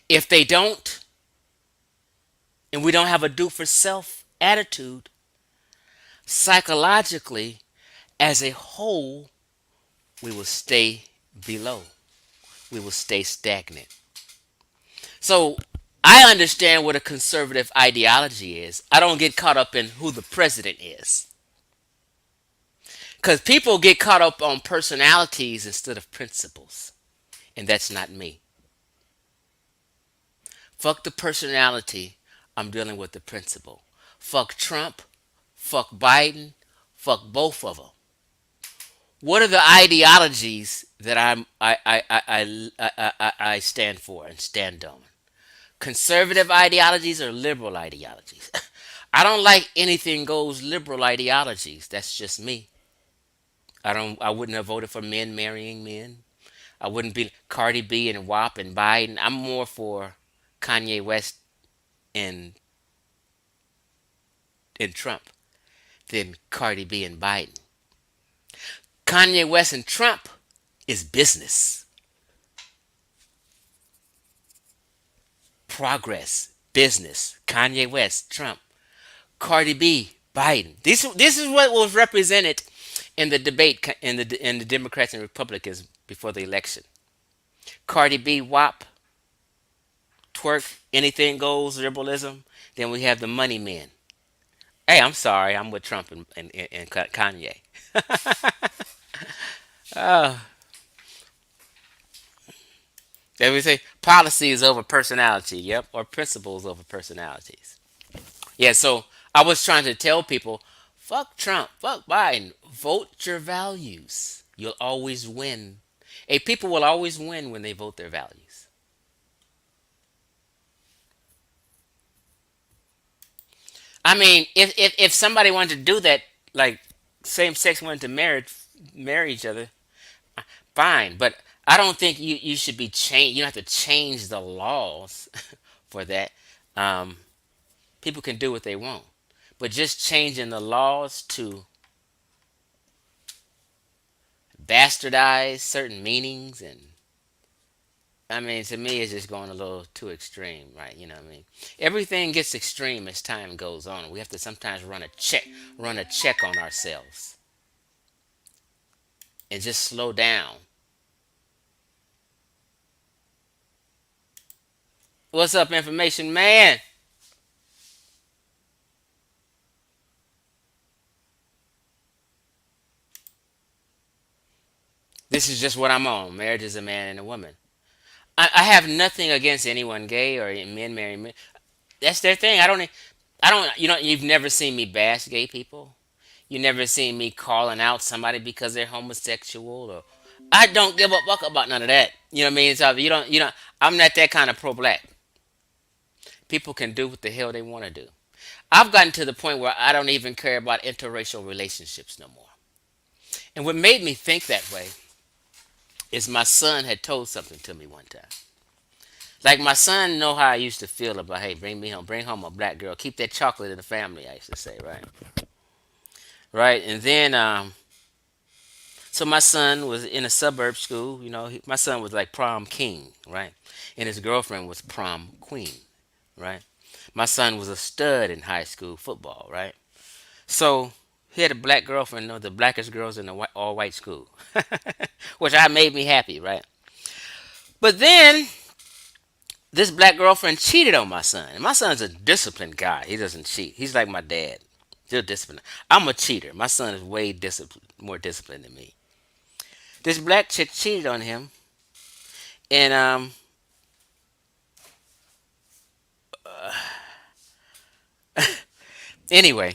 If they don't, and we don't have a do for self attitude, psychologically, as a whole, we will stay below. We will stay stagnant. So I understand what a conservative ideology is. I don't get caught up in who the president is. Because people get caught up on personalities instead of principles. And that's not me. Fuck the personality. I'm dealing with the principle. Fuck Trump. Fuck Biden. Fuck both of them. What are the ideologies that I stand for and stand on? Conservative ideologies or liberal ideologies? I don't like anything goes liberal ideologies. That's just me. I wouldn't have voted for men marrying men. I wouldn't be Cardi B and WAP and Biden. I'm more for Kanye West and Trump than Cardi B and Biden. Kanye West and Trump is business, progress, business. Kanye West, Trump, Cardi B, Biden. This is what was represented in the debate in the Democrats and Republicans before the election. Cardi B, WAP, twerk, anything goes, liberalism. Then we have the money men. Hey, I'm sorry, I'm with Trump and Kanye. Then we say policies over personality. Yep, or principles over personalities. Yeah, so I was trying to tell people, fuck Trump, fuck Biden, vote your values. You'll always win. People will always win when they vote their values. I mean, if somebody wanted to do that, like same sex wanted to marry each other, fine. But I don't think you should be changed. You don't have to change the laws for that. Um, People can do what they want, but just changing the laws to bastardize certain meanings and I mean, to me, it's just going a little too extreme, right? You know what I mean? Everything gets extreme as time goes on. We have to sometimes run a check on ourselves, and just slow down. What's up, information man? This is just what I'm on. Marriage is a man and a woman. I have nothing against anyone gay or men marrying men. That's their thing. I don't. You know, you've never seen me bash gay people. You never seen me calling out somebody because they're homosexual or I don't give a fuck about none of that. You know what I mean? So you don't I'm not that kind of pro black. People can do what the hell they want to do. I've gotten to the point where I don't even care about interracial relationships no more. And what made me think that way is my son had told something to me one time. Like my son know how I used to feel about, hey, bring home a black girl, keep that chocolate in the family. I used to say, right, right, and then so my son was in a suburb school. You know, my son was like prom king, right, and his girlfriend was prom queen, right. My son was a stud in high school football, right. So he had a black girlfriend, the blackest girls in the all white school, which I made me happy, right. But then this black girlfriend cheated on my son. And my son's a disciplined guy. He doesn't cheat. He's like my dad. Still disciplined. I'm a cheater. My son is way more disciplined than me. This black chick cheated on him, and anyway,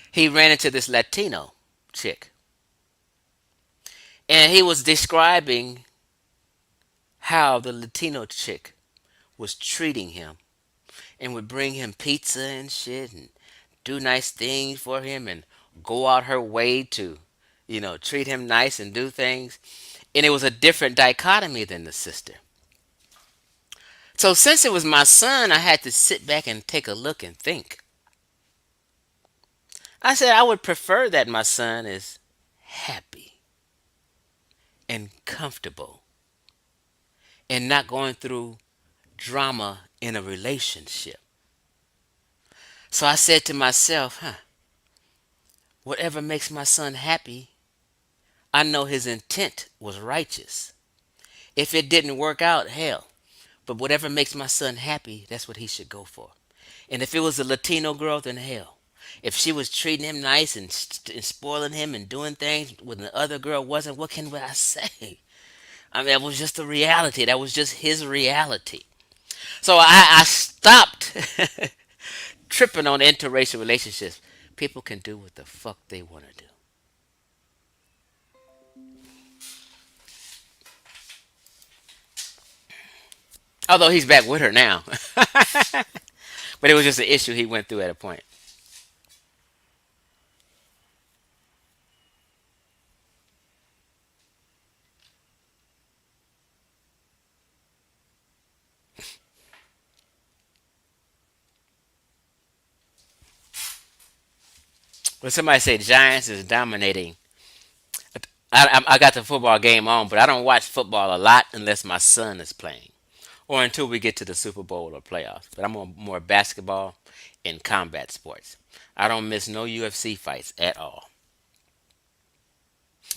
he ran into this Latino chick, and he was describing how the Latino chick was treating him and would bring him pizza and shit and do nice things for him and go out her way to, treat him nice and do things. And it was a different dichotomy than the sister. So since it was my son, I had to sit back and take a look and think. I said I would prefer that my son is happy and comfortable and not going through drama in a relationship. So I said to myself, whatever makes my son happy, I know his intent was righteous. If it didn't work out, hell. But whatever makes my son happy, that's what he should go for. And if it was a Latino girl, then hell. If she was treating him nice and spoiling him and doing things when the other girl wasn't, what can I say? I mean, that was just the reality. That was just his reality. So I stopped tripping on interracial relationships. People can do what the fuck they want to do. Although he's back with her now. But it was just an issue he went through at a point. When somebody say Giants is dominating, I got the football game on, but I don't watch football a lot unless my son is playing or until we get to the Super Bowl or playoffs. But I'm on more basketball and combat sports. I don't miss no UFC fights at all.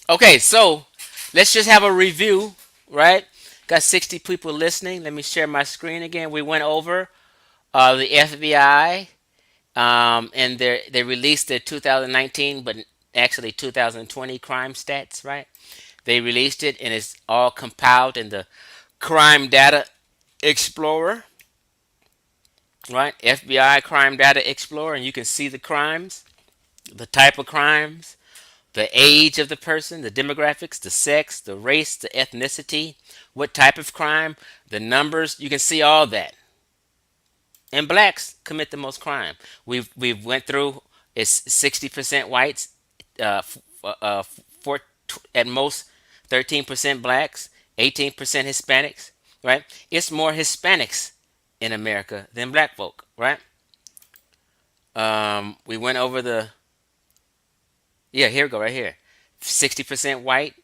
Okay, so let's just have a review, right? Got 60 people listening. Let me share my screen again. We went over the FBI, and they released their 2019, but actually 2020 crime stats, right? They released it, and it's all compiled in the Crime Data Explorer, right? FBI Crime Data Explorer, and you can see the crimes, the type of crimes, the age of the person, the demographics, the sex, the race, the ethnicity, what type of crime, the numbers. You can see all that. And blacks commit the most crime. We've went through. It's 60% whites, four, at most 13% blacks, 18% Hispanics. Right? It's more Hispanics in America than black folk. Right? We went over the. Yeah, here we go. Right here, 60% white.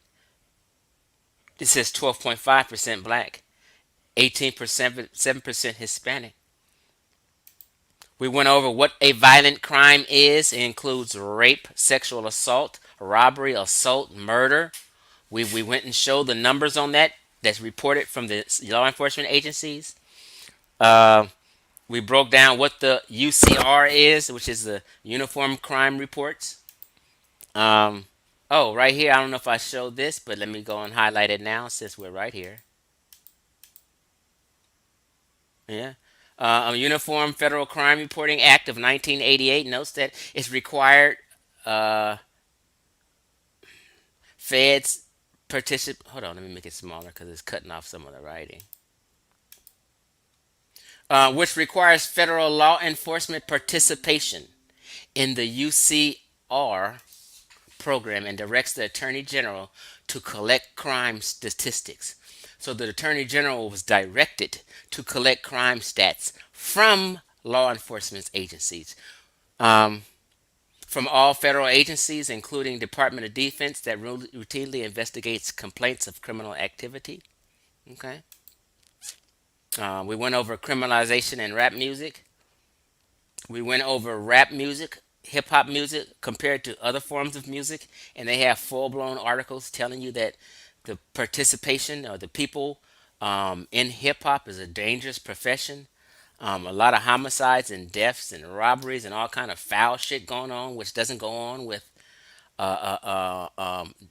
It says 12.5% black, 18%, 7% Hispanic. We went over what a violent crime is. It includes rape, sexual assault, robbery, assault, murder. We went and showed the numbers on that that's reported from the law enforcement agencies. Uh, we broke down what the UCR is, which is the Uniform Crime Reports. Um, oh, right here, I don't know if I showed this, but let me go and highlight it now since we're right here. Yeah. A Uniform Federal Crime Reporting Act of 1988 notes that it's required uh, feds participate. Hold on, let me make it smaller because it's cutting off some of the writing. Which requires federal law enforcement participation in the UCR program and directs the Attorney General to collect crime statistics. So the Attorney General was directed to collect crime stats from law enforcement agencies, um, from all federal agencies, including Department of Defense that routinely investigates complaints of criminal activity. Okay. We went over criminalization in rap music. We went over rap music, hip hop music compared to other forms of music, and they have full blown articles telling you that the participation or the people in hip hop is a dangerous profession. A lot of homicides and deaths and robberies and all kind of foul shit going on, which doesn't go on with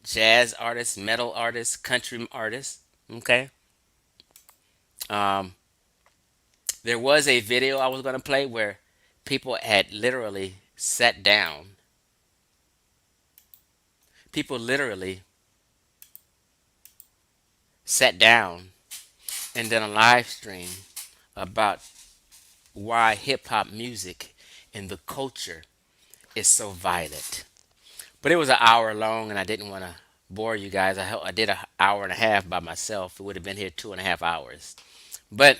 jazz artists, metal artists, country artists. Okay. Um, there was a video I was going to play where people had literally sat down. People literally sat down and done a live stream about why hip hop music and the culture is so violent. But it was an hour long, and I didn't want to bore you guys. I did an hour and a half by myself. It would have been here 2.5 hours. But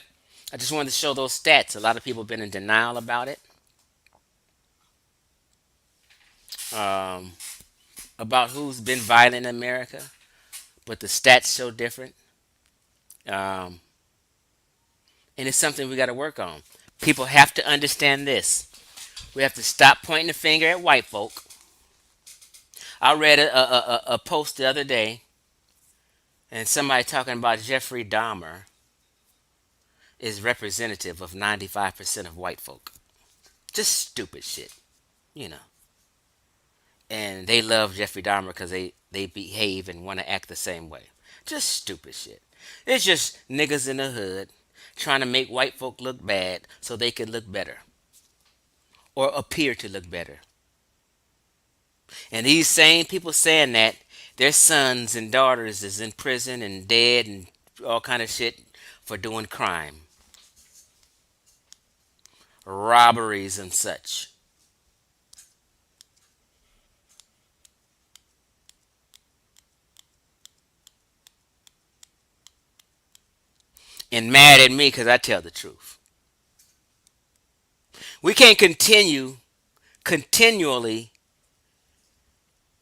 I just wanted to show those stats. A lot of people have been in denial about it, um, about who's been violent in America, but the stats show different. Um, and it's something we got to work on. People have to understand this. We have to stop pointing the finger at white folk. I read a post the other day, and somebody talking about Jeffrey Dahmer is representative of 95% of white folk. Just stupid shit, you know. And they love Jeffrey Dahmer because they behave and want to act the same way. Just stupid shit. It's just niggas in the hood trying to make white folk look bad so they can look better or appear to look better. And these same people saying that their sons and daughters is in prison and dead and all kind of shit for doing crime, robberies and such. And mad at me because I tell the truth. We can't continue continually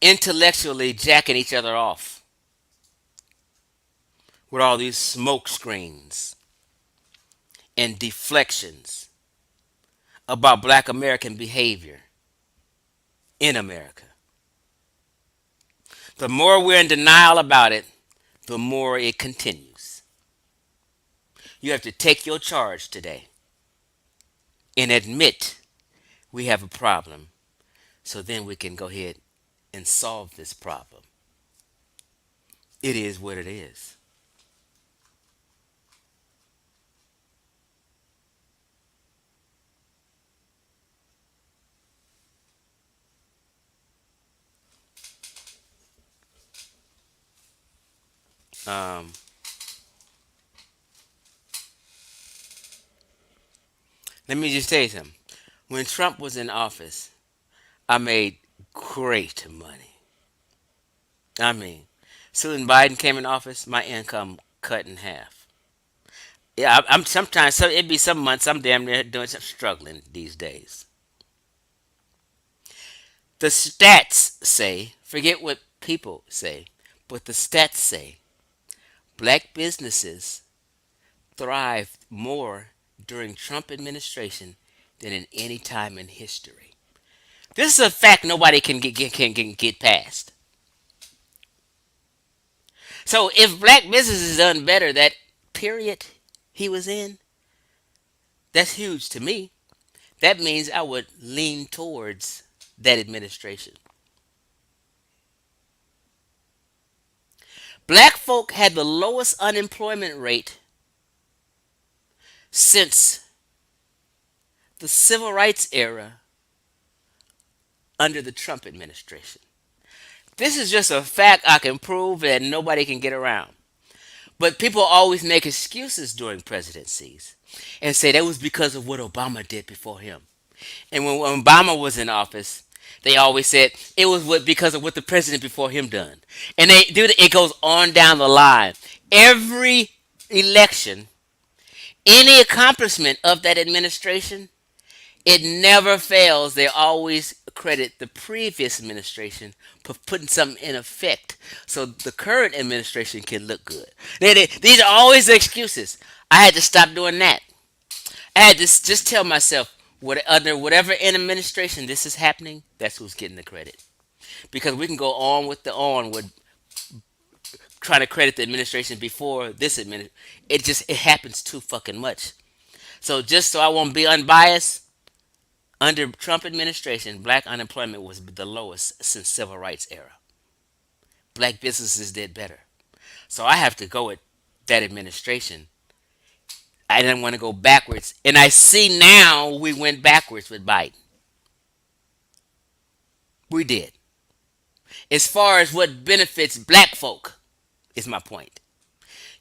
intellectually jacking each other off with all these smoke screens and deflections about black American behavior in America. The more we're in denial about it, the more it continues. You have to take your charge today and admit we have a problem so then we can go ahead and solve this problem. It is what it is. Um, Let me just tell you something. When Trump was in office, I made great money. I mean, soon Biden came in office, my income cut in half. Yeah, I'm sometimes so it'd be some months I'm damn near doing some struggling these days. The stats say, forget what people say, but the stats say black businesses thrived more during Trump administration than in any time in history. This is a fact nobody can get past. So if black businesses done better that period he was in, that's huge to me. That means I would lean towards that administration. Black folk had the lowest unemployment rate since the civil rights era under the Trump administration. This is just a fact I can prove and nobody can get around. But people always make excuses during presidencies and say that was because of what Obama did before him. And when Obama was in office, they always said it was because of what the president before him done. And they do it goes on down the line. Every election, any accomplishment of that administration, it never fails. They always credit the previous administration for putting something in effect so the current administration can look good. These are always the excuses. I had to stop doing that. I had to just tell myself, under whatever administration this is happening, that's who's getting the credit. Because we can go on with with trying to credit the administration before this administration. It happens too fucking much. So just so I won't be unbiased, under Trump administration, black unemployment was the lowest since civil rights era. Black businesses did better. So I have to go with that administration. I didn't want to go backwards. And I see now we went backwards with Biden. We did. As far as what benefits black folk, is my point.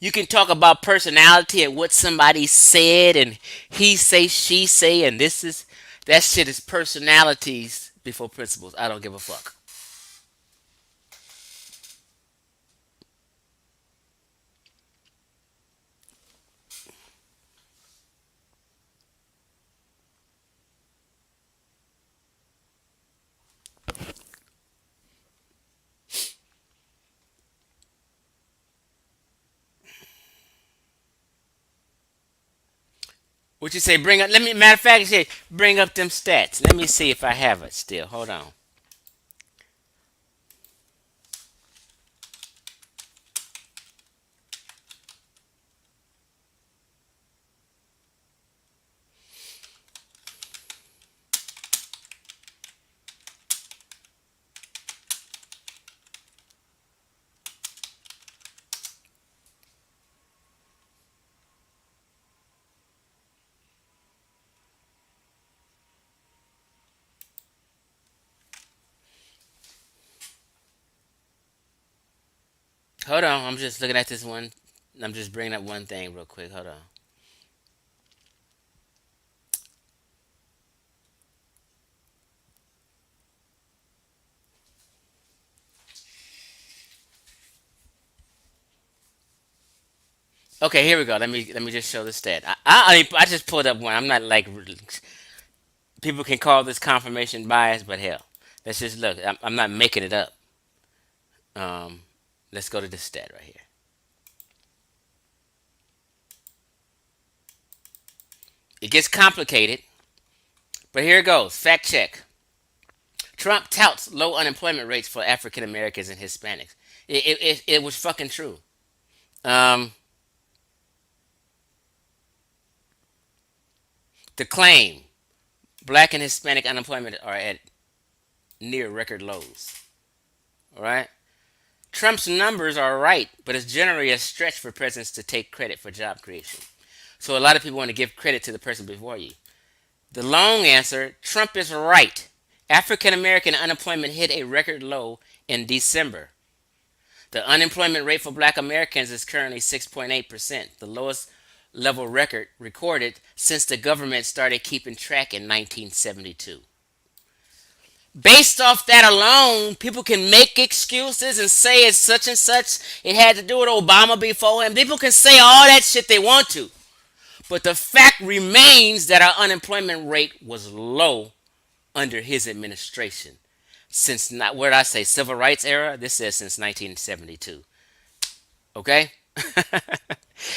You can talk about personality and what somebody said and he say, she say, and that shit is personalities before principles. I don't give a fuck. What you say? Bring up. Let me. Matter of fact, you say bring up them stats. Let me see if I have it still. Hold on. Hold on, I'm just looking at this one. I'm just bringing up one thing real quick. Hold on. Okay, here we go. Let me just show the stat. I just pulled up one. I'm not like people can call this confirmation bias, but hell, let's just look. I'm not making it up. Um, let's go to this stat right here. It gets complicated, but here it goes. Fact check. Trump touts low unemployment rates for African Americans and Hispanics. It was fucking true. Um, the claim black and Hispanic unemployment are at near record lows. All right. Trump's numbers are right, but it's generally a stretch for presidents to take credit for job creation. So a lot of people want to give credit to the person before you. The long answer, Trump is right. African American unemployment hit a record low in December. The unemployment rate for black Americans is currently 6.8%, the lowest level record recorded since the government started keeping track in 1972. Based off that alone, people can make excuses and say it's such and such. It had to do with Obama before him. People can say all that shit they want to. But the fact remains that our unemployment rate was low under his administration. Since not where did I say civil rights era? This says since 1972. Okay?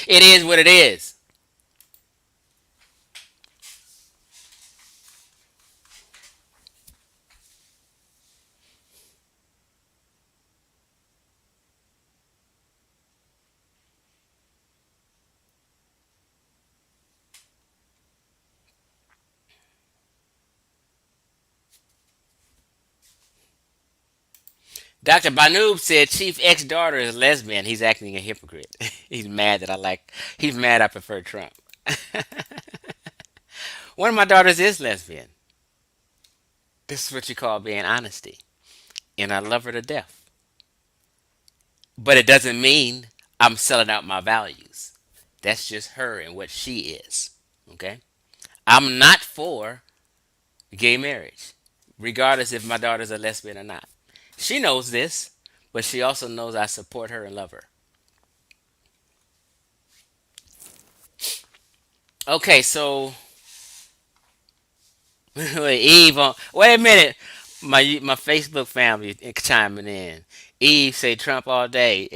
It is what it is. Dr. Banoob said Chief X daughter is lesbian. He's acting a hypocrite. He's mad that I like he's mad I prefer Trump. One of my daughters is lesbian. This is what you call being honesty. And I love her to death. But it doesn't mean I'm selling out my values. That's just her and what she is. Okay? I'm not for gay marriage, regardless if my daughter's a lesbian or not. She knows this, but she also knows I support her and love her. Okay, so Eve wait a minute. My Facebook family chiming in. Eve say Trump all day.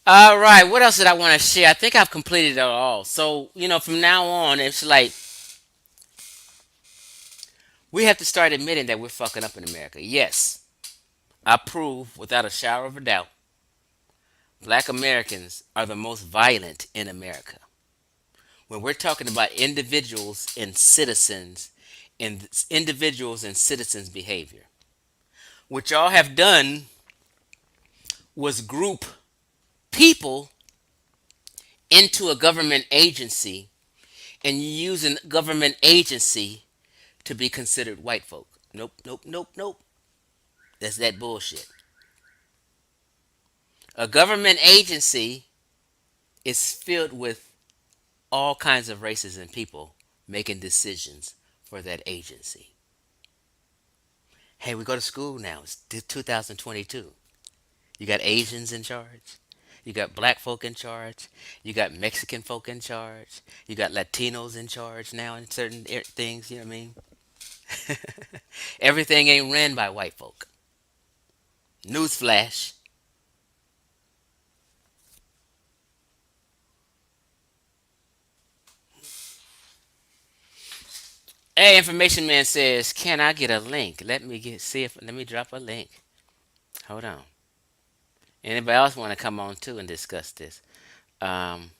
All right, what else did I want to share? I think I've completed it all. So, from now on, it's like we have to start admitting that we're fucking up in America. Yes, I prove without a shower of a doubt, black Americans are the most violent in America. When we're talking about individuals and citizens behavior, what y'all have done was group people into a government agency and using government agency to be considered white folk. Nope, nope, nope, nope. That's that bullshit. A government agency is filled with all kinds of races and people making decisions for that agency. Hey, we go to school now. It's 2022. You got Asians in charge. You got black folk in charge. You got Mexican folk in charge. You got Latinos in charge now in certain things. You know what I mean? Everything ain't ran by white folk. Newsflash. Hey, information man says, "Can I get a link? Let me drop a link. Hold on. Anybody else want to come on too and discuss this? Um,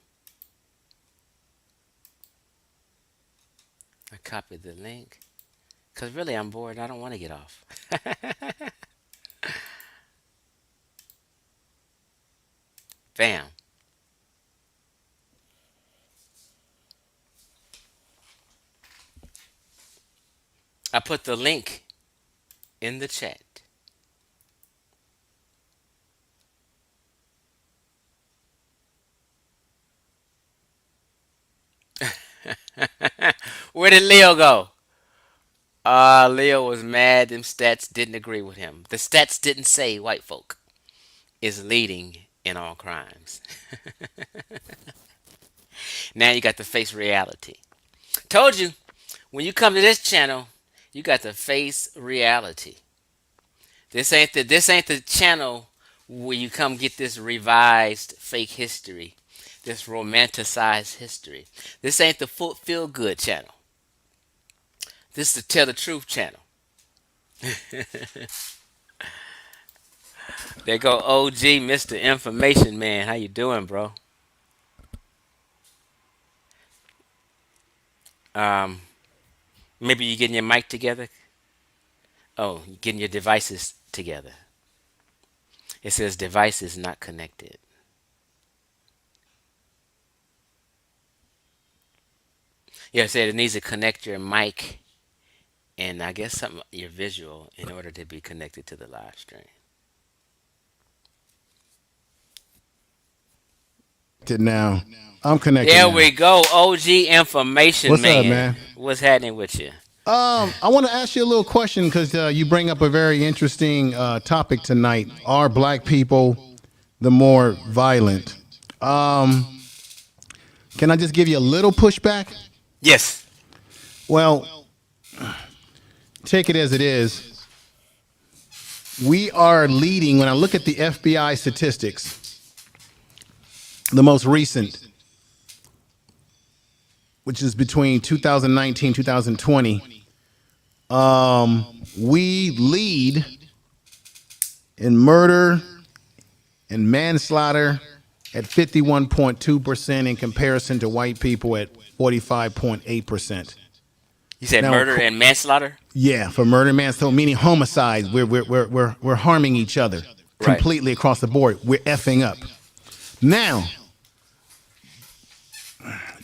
I copied the link because really I'm bored. I don't want to get off. Bam. I put the link in the chat. Where did Leo go? Leo was mad. Them stats didn't agree with him. The stats didn't say white folk is leading in all crimes. Now you got to face reality. Told you, when you come to this channel, you got to face reality. This ain't the channel where you come get this revised fake history, this romanticized history. This ain't the feel good channel. This is the tell the truth channel. There go OG Mr. Information Man. How you doing, bro? Um, Maybe you getting your mic together. Oh, you getting your devices together. It says device is not connected. Yeah, it said it needs to connect your mic and I guess some your visual in order to be connected to the live stream. Connected now. I'm connected There now. we go. OG Information What's up, Man. man? What's happening with you? I want to ask you a little question because you bring up a very interesting topic tonight. Are black people the more violent? Um, can I just give you a little pushback? Yes. Well, take it as it is. We are leading. When I look at the FBI statistics, the most recent, which is between 2019 2020, we lead in murder and manslaughter at 51.2% in comparison to white people at 45.8%. You said Now, murder and manslaughter? yeah, for murder and manslaughter, meaning homicides, we're harming each other Right. completely across the board. We're effing up. Now,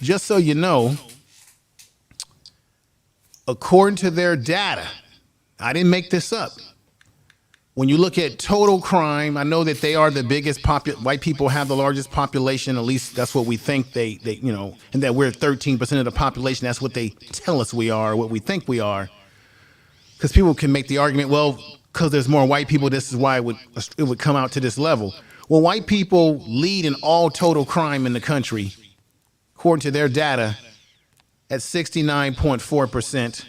just so you know, according to their data, I didn't make this up. When you look at total crime, I know that they are the biggest white people have the largest population, at least that's what we think they and that we're 13% of the population. That's what they tell us we are, what we think we are. Because people can make the argument, well, because there's more white people, this is why it would come out to this level. Well, white people lead in all total crime in the country, according to their data, at 69.4%.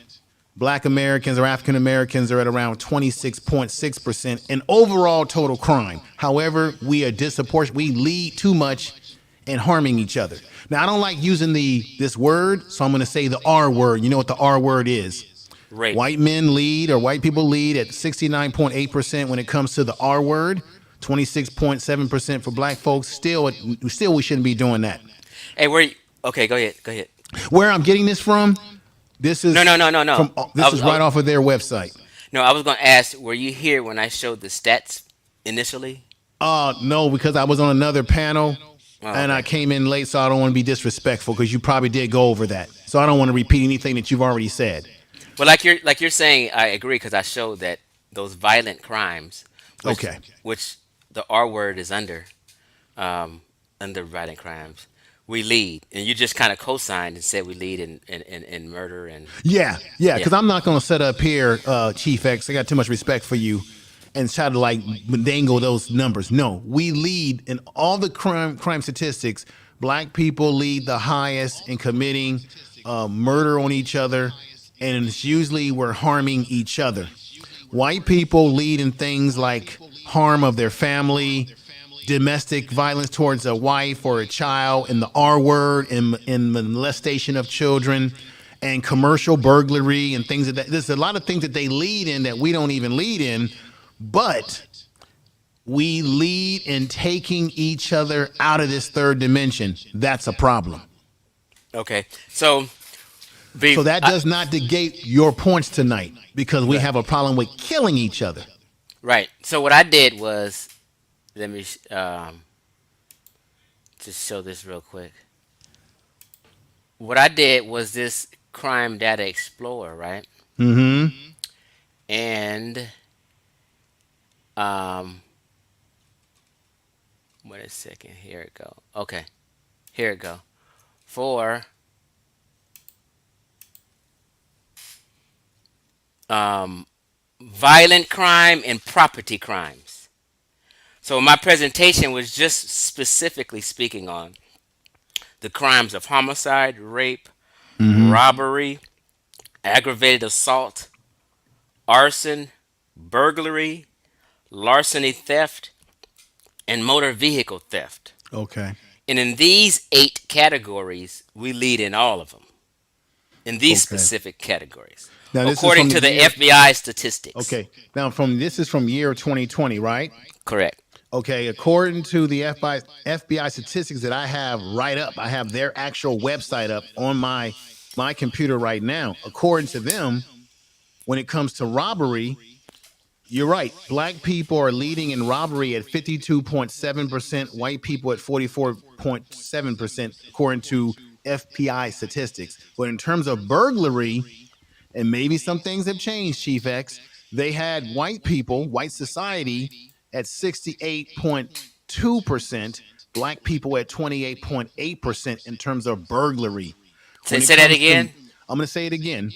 Black Americans or African Americans are at around 26.6% in overall total crime. However, we are disproportionate. We lead too much in harming each other. Now, I don't like using this word, so I'm going to say the R word. You know what the R word is? Rape. White men lead, or white people lead, at 69.8% when it comes to the R word. 26.7% for black folks. Still, we shouldn't be doing that. Hey, where you? Okay, go ahead. Go ahead. Where I'm getting this from, this No, no, is no, no, no. from this is right off of their website. No, I was going to ask, were you here when I showed the stats initially? No, because I was on another panel Oh, and I okay. came in late, so I don't want to be disrespectful because you probably did go over that. So I don't want to repeat anything that you've already said. Well, like you're saying, I agree because I showed that those violent crimes, which Okay. which the R word is um, under violent crimes, we lead, and you just kind of co-signed and said we lead in murder and Yeah, yeah. because I'm not going to set up here, Chief X. I got too much respect for you and try to like dangle those numbers. No, we lead in all the crime statistics. Black people lead the highest in committing murder on each other, and it's usually we're harming each other. White people lead in things like harm of their family, domestic violence towards a wife or a child, and the R word, and molestation of children, and commercial burglary and things of that. There's a lot of things that they lead in that we don't even lead in, but we lead in taking each other out of this third dimension. That's a problem. Okay, so be So that does not negate your points tonight because we right, have a problem with killing each other. right. So what I did was let me just show this real quick. What I did was this Crime Data Explorer, right? Mm-hmm. And Um, wait a second. Here it go. Okay, here it go. For um, violent crime and property crimes. So my presentation was just specifically speaking on the crimes of homicide, rape, Mm-hmm. robbery, aggravated assault, arson, burglary, larceny theft, and motor vehicle theft. Okay. And in these 8 categories, we lead in all of them, in these Okay. specific categories, Now this is according from the to the year. FBI statistics. Okay. Now from this is from year 2020, right? Correct. Okay. According to the FBI statistics that I have right up, I have their actual website up on my computer right now. According to them, when it comes to robbery, you're right. Black people are leading in robbery at 52.7%, white people at 44.7%, according to FPI statistics. But in terms of burglary, and maybe some things have changed, Chief X, they had white people, white society, at 68.2%, black people at 28.8% in terms of burglary. Say, When it say that comes to, again. I'm going to say it again.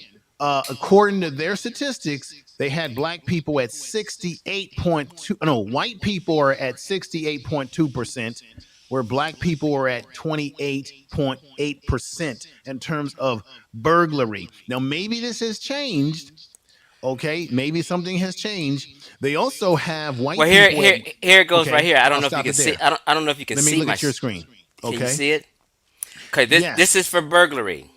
According to their statistics, they had black people at 68.2. No, white people are at 68.2%, where black people are at 28.8% in terms of burglary. Now, maybe this has changed. Okay, maybe something has changed. They also have white Well, here, people at. here, here it goes right Okay, here. I don't I'll know if you stop can it see. there. I don't know if you can Let me see look my. at your screen. Can you Okay. see it? Okay, this Yes. is for burglary.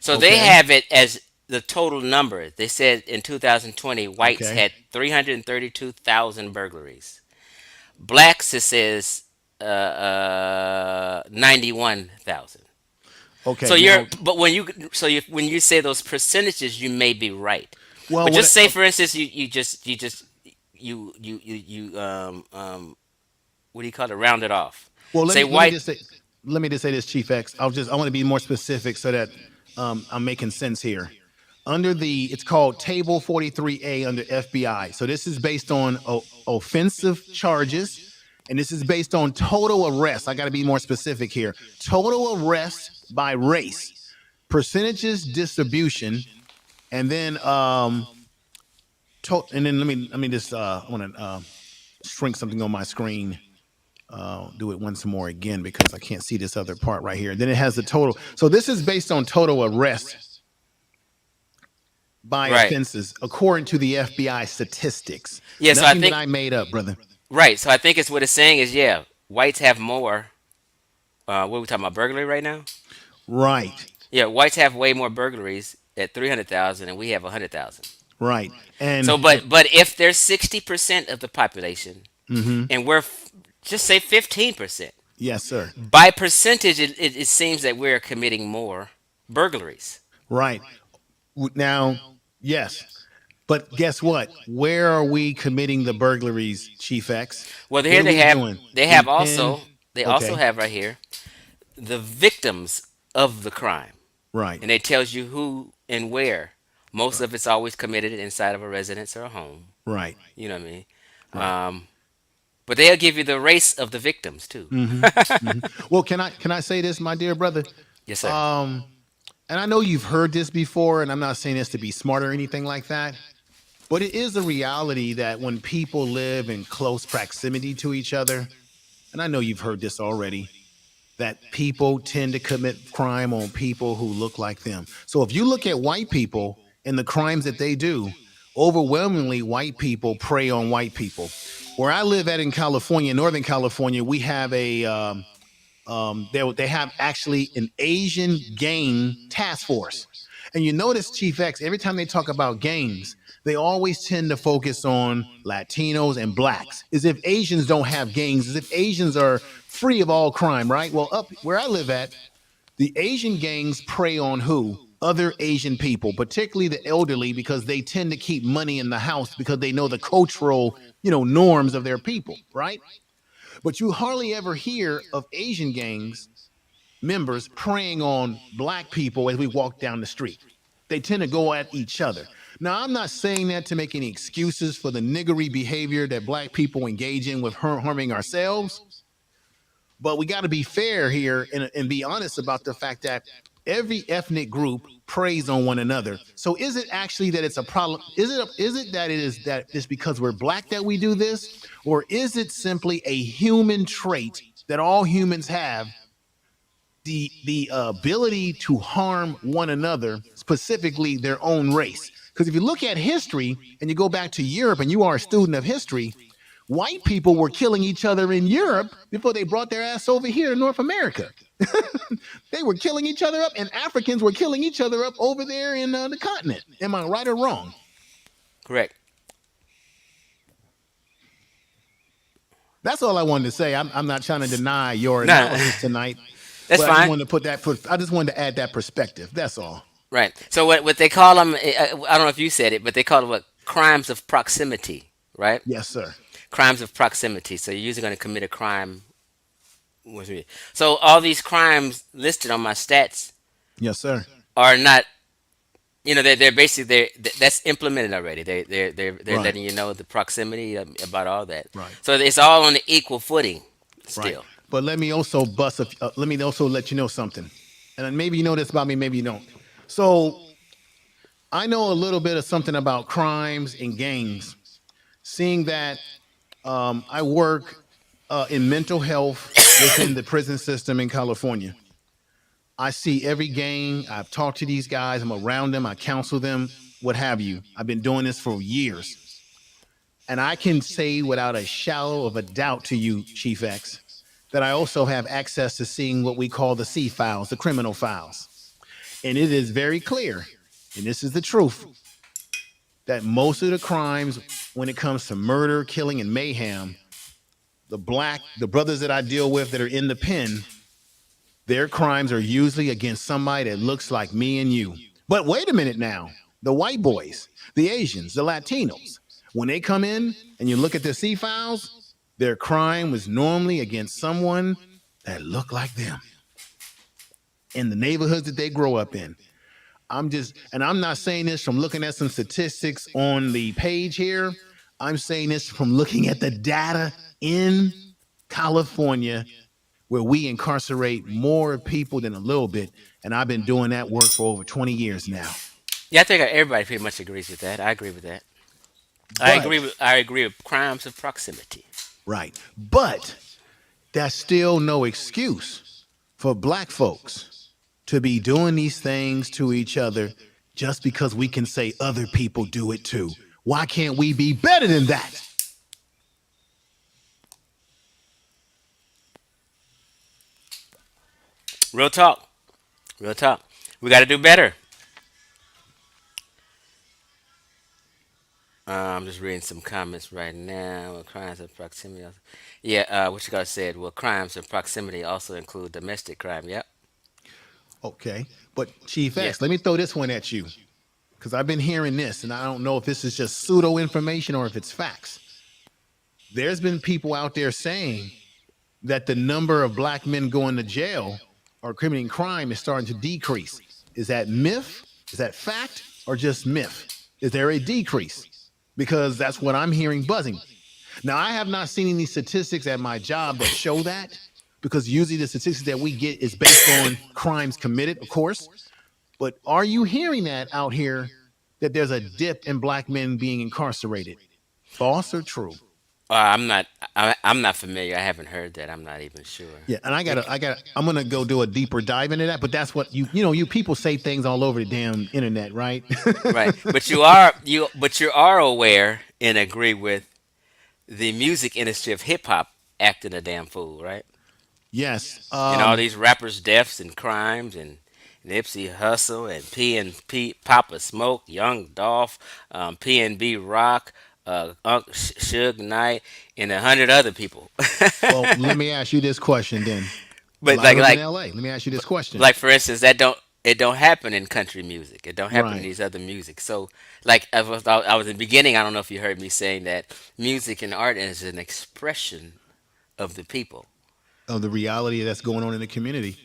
So they Okay. have it as the total number. They said in 2020, whites Okay. had 332,000 burglaries. Blacks, it says 91,000. So Okay. Now, but when you say those percentages, you may be right. well, But what? just say, for instance, you what do you call it? Round it off. Well, Say let me white. just say this, Chief X. I want to be more specific so that I'm making sense here. Under it's called Table 43A under FBI. So this is based on offensive charges, and this is based on total arrests. I got to be more specific here. Total arrest by race, percentages distribution, and then let me just I want to shrink something on my screen. Do it once more again because I can't see this other part right here. Then it has the total. So this is based on total arrest by Right. offenses, according to the FBI statistics. Yeah. So I Nothing that think I made up, brother. right. So I think it's what it's saying is yeah, whites have more. What are we talking about? Burglary right now? Right, Yeah, whites have way more burglaries at 300,000, and we have 100,000. right. And So, but if there's 60% of the population, mhm, and just say 15%, yes, sir. by percentage, it seems that we're committing more burglaries. Right. Now, yes. But guess what? Where are we committing the burglaries, Chief X? Well, What here are we doing? they In have pen? also they also Okay. have right here the victims of the crime, Right. and it tells you who and where. Most of it's always committed inside of a residence or a home. Right. You know what I mean? Right. But they'll give you the race of the victims too. Well, can I say this, my dear brother? Yes, sir. Um, and I know you've heard this before, and I'm not saying this to be smart or anything like that, but it is a reality that when people live in close proximity to each other, and I know you've heard this already, that people tend to commit crime on people who look like them. So if you look at white people and the crimes that they do, overwhelmingly white people prey on white people. Where I live at in California, Northern California, we have they have actually an Asian gang task force. And you notice, Chief X, every time they talk about gangs, they always tend to focus on Latinos and blacks, as if Asians don't have gangs, as if Asians are free of all crime, right? Well, up where I live at, the Asian gangs prey on who? Other Asian people, particularly the elderly, because they tend to keep money in the house because they know the cultural, norms of their people, right? But you hardly ever hear of Asian gangs members preying on black people as we walk down the street. They tend to go at each other. Now, I'm not saying that to make any excuses for the niggery behavior that black people engage in with harming ourselves, but we got to be fair here and be honest about the fact that every ethnic group preys on one another. So is it actually that it's a problem? Is it that it is that it's because we're black that we do this? Or is it simply a human trait that all humans have, the ability to harm one another, specifically their own race? Because if you look at history and you go back to Europe and you are a student of history, white people were killing each other in Europe before they brought their ass over here to North America. They were killing each other up, and Africans were killing each other up over there in the continent. Am I right or wrong? Correct. That's all I wanted to say. I'm not trying to deny your No, analysis tonight, that's but I just fine. wanted to put that. I just wanted to add that perspective. That's all. Right. So what they call them, I don't know if you said it, but they call it what, crimes of proximity, right? Yes, sir. Crimes of proximity. So you're usually going to commit a crime with me. So all these crimes listed on my stats Yes, sir. are not, they're basically that's implemented already. They're Right. letting you know the proximity about all that. Right. So it's all on the equal footing Right. still. But let me also let me also let you know something, and maybe you know this about me, maybe you don't. So I know a little bit of something about crimes and gangs. Seeing that I work in mental health within the prison system in California. I see every gang. I've talked to these guys. I'm around them. I counsel them, what have you. I've been doing this for years. And I can say without a shadow of a doubt to you, Chief X, that I also have access to seeing what we call the C files, the criminal files. And it is very clear, and this is the truth, that most of the crimes, when it comes to murder, killing, and mayhem, the brothers that I deal with that are in the pen, their crimes are usually against somebody that looks like me and you. But wait a minute now. The white boys, the Asians, the Latinos, when they come in and you look at their C files, their crime was normally against someone that looked like them in the neighborhoods that they grow up in. And I'm not saying this from looking at some statistics on the page here. I'm saying this from looking at the data in California, where we incarcerate more people than a little bit. And I've been doing that work for over 20 years now. Yeah, I think everybody pretty much agrees with that. I agree with that. But, I agree with crimes of proximity. right. But that's still no excuse for black folks to be doing these things to each other just because we can say other people do it too. Why can't we be better than that? Real talk. Real talk. We got to do better. I'm just reading some comments right now. Well, crimes of proximity. Yeah, what you guys said. Well, crimes of proximity also include domestic crime. Yep. Okay. But Chief Yeah. X, let me throw this one at you because I've been hearing this and I don't know if this is just pseudo information or if it's facts. There's been people out there saying that the number of black men going to jail or committing crime is starting to decrease. Is that myth? Is that fact or just myth? Is there a decrease? Because that's what I'm hearing buzzing. Now, I have not seen any statistics at my job that show that, because usually the statistics that we get is based on crimes committed, of course. But are you hearing that out here, that there's a dip in black men being incarcerated? False or true? I'm not. I'm not familiar. I haven't heard that. I'm not even sure. Yeah, and It, I'm gonna go do a deeper dive into that. But that's what you people say things all over the damn internet, right? right. But you are aware and agree with the music industry of hip hop acting a damn fool, right? Yes. And all these rappers' deaths and crimes and Nipsey Hussle and P, Papa Smoke, Young Dolph, PNB Rock, Suge Knight, and 100 other people. Well, let me ask you this question then. but Well, I like live in like L.A. Let me ask you this question. like for instance, it don't happen in country music. It don't happen in Right. these other music. So like I was in the beginning. I don't know if you heard me saying that music and art is an expression of the people. Of the reality that's going on in the community.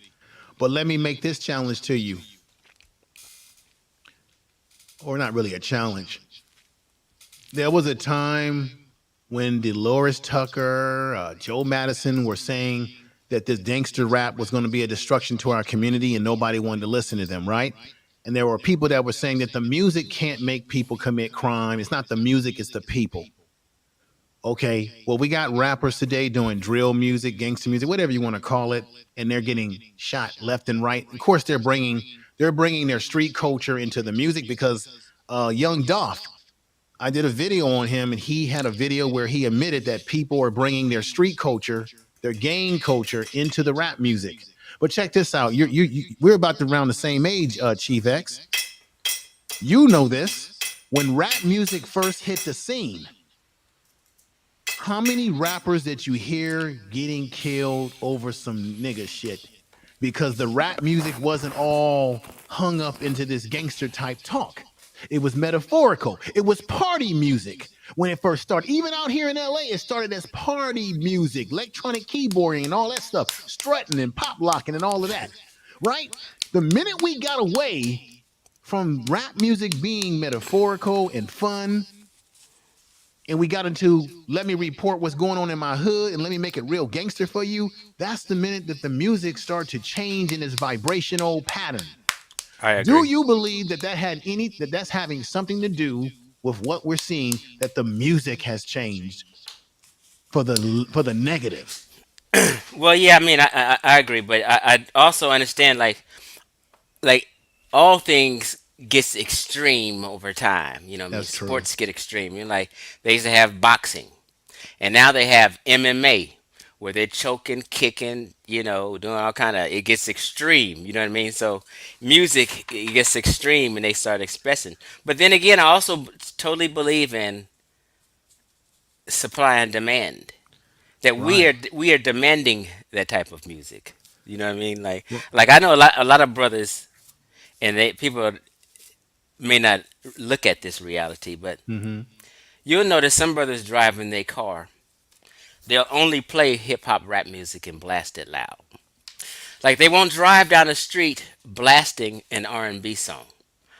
But let me make this challenge to you. or not really a challenge. There was a time when Dolores Tucker, Joe Madison were saying that this gangster rap was going to be a destruction to our community and nobody wanted to listen to them, right? And there were people that were saying that the music can't make people commit crime. It's not the music, it's the people. Okay, well, we got rappers today doing drill music, gangster music, whatever you want to call it, and they're getting shot left and right. Of course, they're bringing their street culture into the music because Young Dolph, I did a video on him, and he had a video where he admitted that people are bringing their street culture, their gang culture, into the rap music. But check this out: we're about to around the same age, Chief X. You know this. When rap music first hit the scene, how many rappers that you hear getting killed over some nigga shit? Because the rap music wasn't all hung up into this gangster type talk. It was metaphorical. It was party music when it first started. Even out here in LA, it started as party music, electronic keyboarding and all that stuff, strutting and pop locking and all of that, right? The minute we got away from rap music being metaphorical and fun, and we got into let me report what's going on in my hood and let me make it real gangster for you, that's the minute that the music started to change in its vibrational pattern. I Do agree. you believe that that's having something to do with what we're seeing, that the music has changed for the negative? Well, yeah, I mean, I agree, but I also understand like all things gets extreme over time. You know, what I mean, That's true. sports get extreme. You know, like they used to have boxing, and now they have MMA, where they're choking, kicking, doing all kind of. It gets extreme. You know what I mean? So music it gets extreme, and they start expressing. But then again, I also totally believe in supply and demand. That we Right. are demanding that type of music. You know what I mean? Like Well, like I know a lot of brothers, and they people may not look at this reality, but mm-hmm. you'll notice some brothers driving their car, they'll only play hip hop rap music and blast it loud. Like they won't drive down the street blasting an R&B song.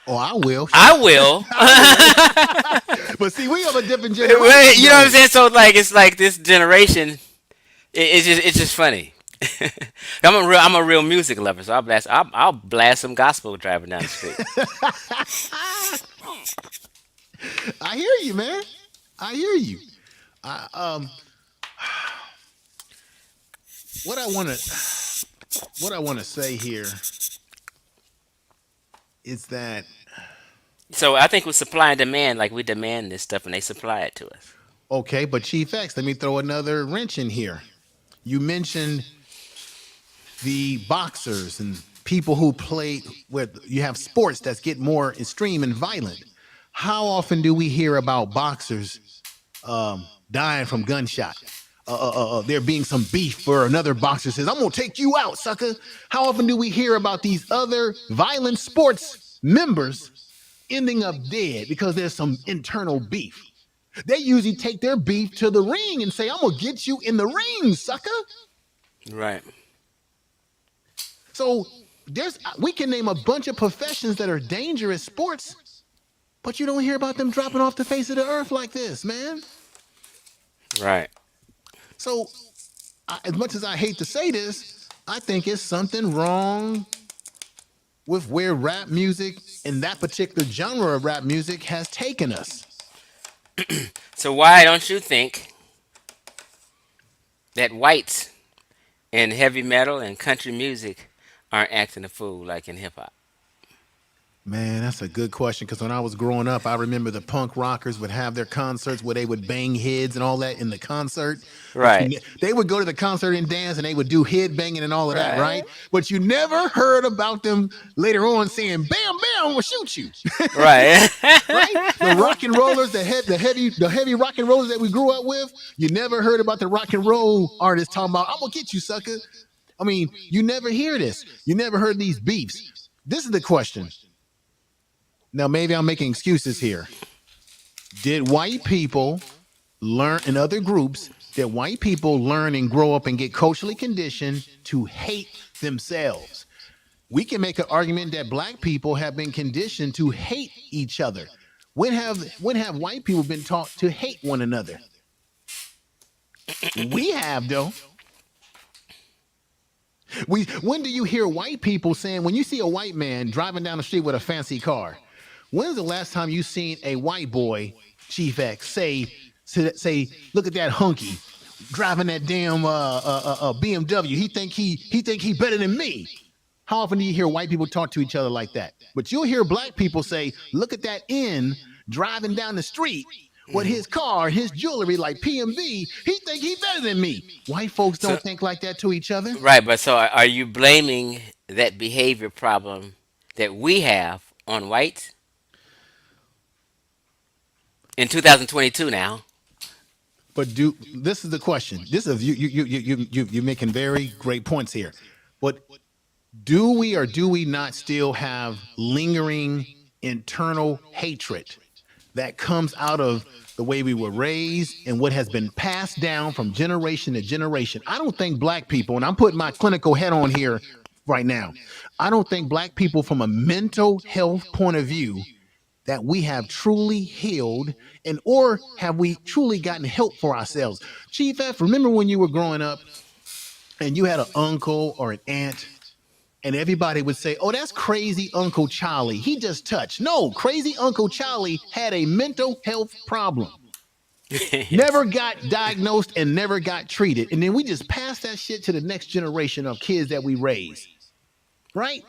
Oh, I will. I will. I will. But see, we of a different Well, generation, you know what I'm though. saying? So like it's like this generation. It's just funny. I'm a real music lover, so I'll blast some gospel driving down the street. I hear you, man. I hear you. I, what I want to what I want to say here is that So I think with supply and demand, like we demand this stuff and they supply it to us. okay, but Chief X, let me throw another wrench in here. You mentioned the boxers and people who play where you have sports that get more extreme and violent. How often do we hear about boxers dying from gunshot? There being some beef where another boxer says, "I'm gonna take you out, sucker." How often do we hear about these other violent sports members ending up dead because there's some internal beef? They usually take their beef to the ring and say, "I'm gonna get you in the ring, sucker." Right. So we can name a bunch of professions that are dangerous sports, but you don't hear about them dropping off the face of the earth like this, man. Right. So as much as I hate to say this, I think it's something wrong with where rap music and that particular genre of rap music has taken us. So why don't you think that whites in heavy metal and country music aren't acting a fool like in hip hop? Man, that's a good question. Because when I was growing up, I remember the punk rockers would have their concerts where they would bang heads and all that in the concert. But Right. they would go to the concert and dance, and they would do head banging and all of that, Right. right? But you never heard about them later on saying, "Bam, bam, I'm gonna shoot you," Right. right? The rock and rollers, the heavy rock and rollers that we grew up with. You never heard about the rock and roll artists talking about, "I'm gonna get you, sucker." I mean, you never hear this. You never heard these beefs. This is the question. Now, maybe I'm making excuses here. Did white people learn in other groups that white people learn and grow up and get culturally conditioned to hate themselves? We can make an argument that black people have been conditioned to hate each other. When have white people been taught to hate one another? We have though. When do you hear white people saying, when you see a white man driving down the street with a fancy car, when's the last time you seen a white boy, Chief X, say, look at that hunky driving that damn BMW. He think he better than me. How often do you hear white people talk to each other like that? But you'll hear black people say, look at that N driving down the street with his car, his jewelry like PMV. He think he better than me. White folks So don't think like that to each other. right, but so are you blaming that behavior problem that we have on whites in 2022 now? But do this is the question. This is you're making very great points here. But do we or do we not still have lingering internal hatred that comes out of the way we were raised and what has been passed down from generation to generation? I don't think black people, and I'm putting my clinical head on here right now, I don't think black people from a mental health point of view that we have truly healed, and or have we truly gotten help for ourselves. Chief F, remember when you were growing up and you had an uncle or an aunt and everybody would say, oh, that's crazy Uncle Charlie. He just touched. No, crazy Uncle Charlie had a mental health problem, Yes. never got diagnosed and never got treated. And then we just pass that shit to the next generation of kids that we raise, right?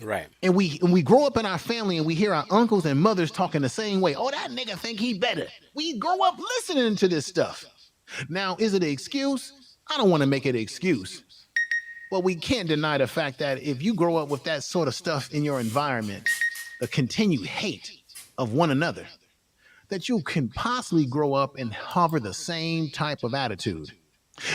Right. And we grow up in our family and we hear our uncles and mothers talking the same way. Oh, that nigga think he better. We grow up listening to this stuff. Now, is it an excuse? I don't want to make it an excuse. But we can't deny the fact that if you grow up with that sort of stuff in your environment, the continued hate of one another, that you can possibly grow up and harbor the same type of attitude.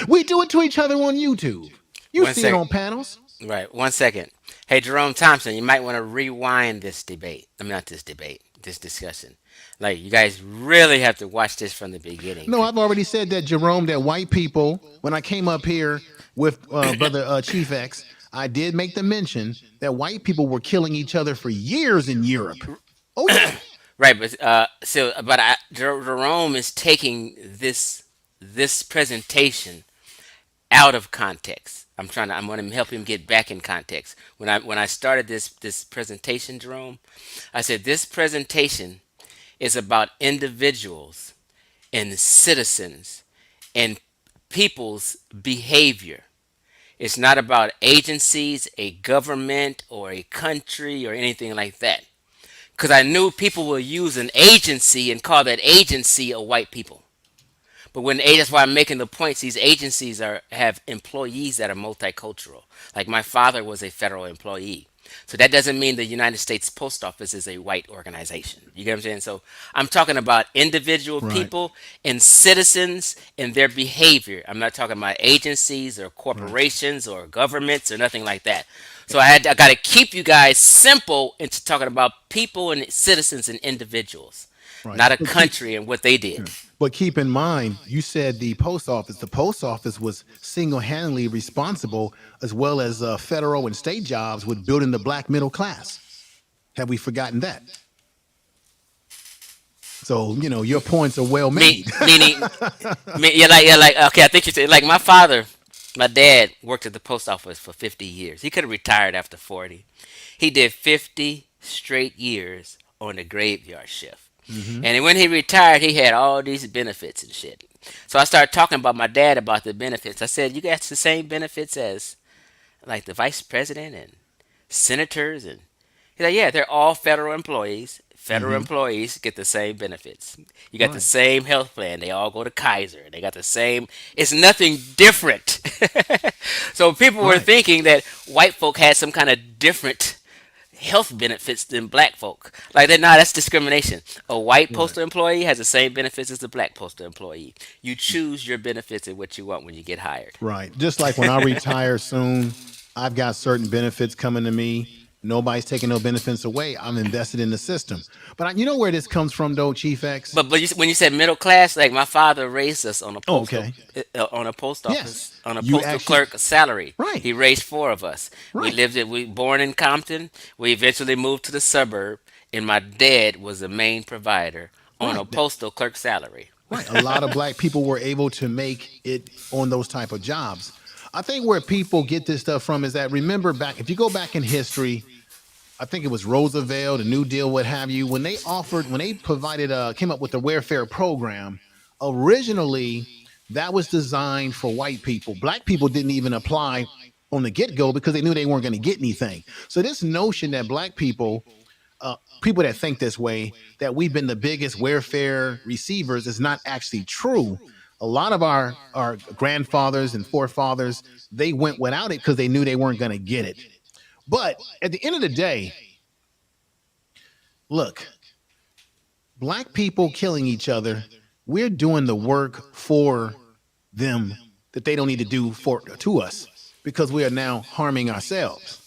We do it to each other on YouTube. You One see it sec. on panels. Right. 1 second. Hey, Jerome Thompson, you might want to rewind this debate. I mean, not this debate, this discussion. Like, you guys really have to watch this from the beginning. No, I've already said that, Jerome, that white people, when I came up here with brother Chief X, I did make the mention that white people were killing each other for years in Europe. Oh, yeah. Right, but Jerome is taking this presentation out of context. I'm going to help him get back in context. When I started this presentation, Jerome, I said this presentation is about individuals and citizens and people's behavior. It's not about agencies, a government, or a country, or anything like that. Because I knew people will use an agency and call that agency a white people. But that's why I'm making the points. These agencies have employees that are multicultural. Like my father was a federal employee, so that doesn't mean the United States Post Office is a white organization. You get what I'm saying? So I'm talking about individual Right, people and citizens and their behavior. I'm not talking about agencies or right, corporations or governments or nothing like that. So I got to keep you guys simple into talking about people and citizens and individuals, right. not a But keep, country and what they did. but keep in mind, you said the post office. The post office was single-handedly responsible, as well as federal and state jobs, with building the black middle class. Have we forgotten that? So, your points are well Me, made. meaning, yeah, like, okay, I think you said, like, my dad worked at the post office for 50 years. He could have retired after 40. He did 50 straight years on the graveyard shift. Hmm. And when he retired, he had all these benefits and shit. So I started talking about my dad about the benefits. I said, you got the same benefits as, like, the vice president and senators, and he's like, yeah, they're all federal employees. Federal Hmm. employees get the same benefits. You got the Right, same health plan. They all go to Kaiser. They got the same. It's nothing different. So people were right, thinking that white folk had some kind of different health benefits than black folk. Like that, nah, that's discrimination. A white right, postal employee has the same benefits as a black postal employee. You choose your benefits and what you want when you get hired. right. Just like when I retire soon, I've got certain benefits coming to me. Nobody's taking no benefits away. I'm invested in the system. But you know where this comes from, though, Chief X? When you said middle class, like my father raised us Oh, okay. on a post Yes. office on a You postal actually, clerk salary. right, He raised four of us. right, We born in Compton. We eventually moved to the suburb, and my dad was the main provider on a right. postal clerk salary. Right. A lot of black people were able to make it on those type of jobs. I think where people get this stuff from is that remember back, if you go back in history, I think it was Roosevelt, the New Deal, what have you, when they provided, came up with the welfare program, originally that was designed for white people. Black people didn't even apply on the get go because they knew they weren't going to get anything. So this notion that black people people that think this way, that we've been the biggest welfare receivers, is not actually true. A lot of our grandfathers and forefathers, they went without it because they knew they weren't going to get it. But at the end of the day, look, black people killing each other, we're doing the work for them that they don't need to do for to us because we are now harming ourselves.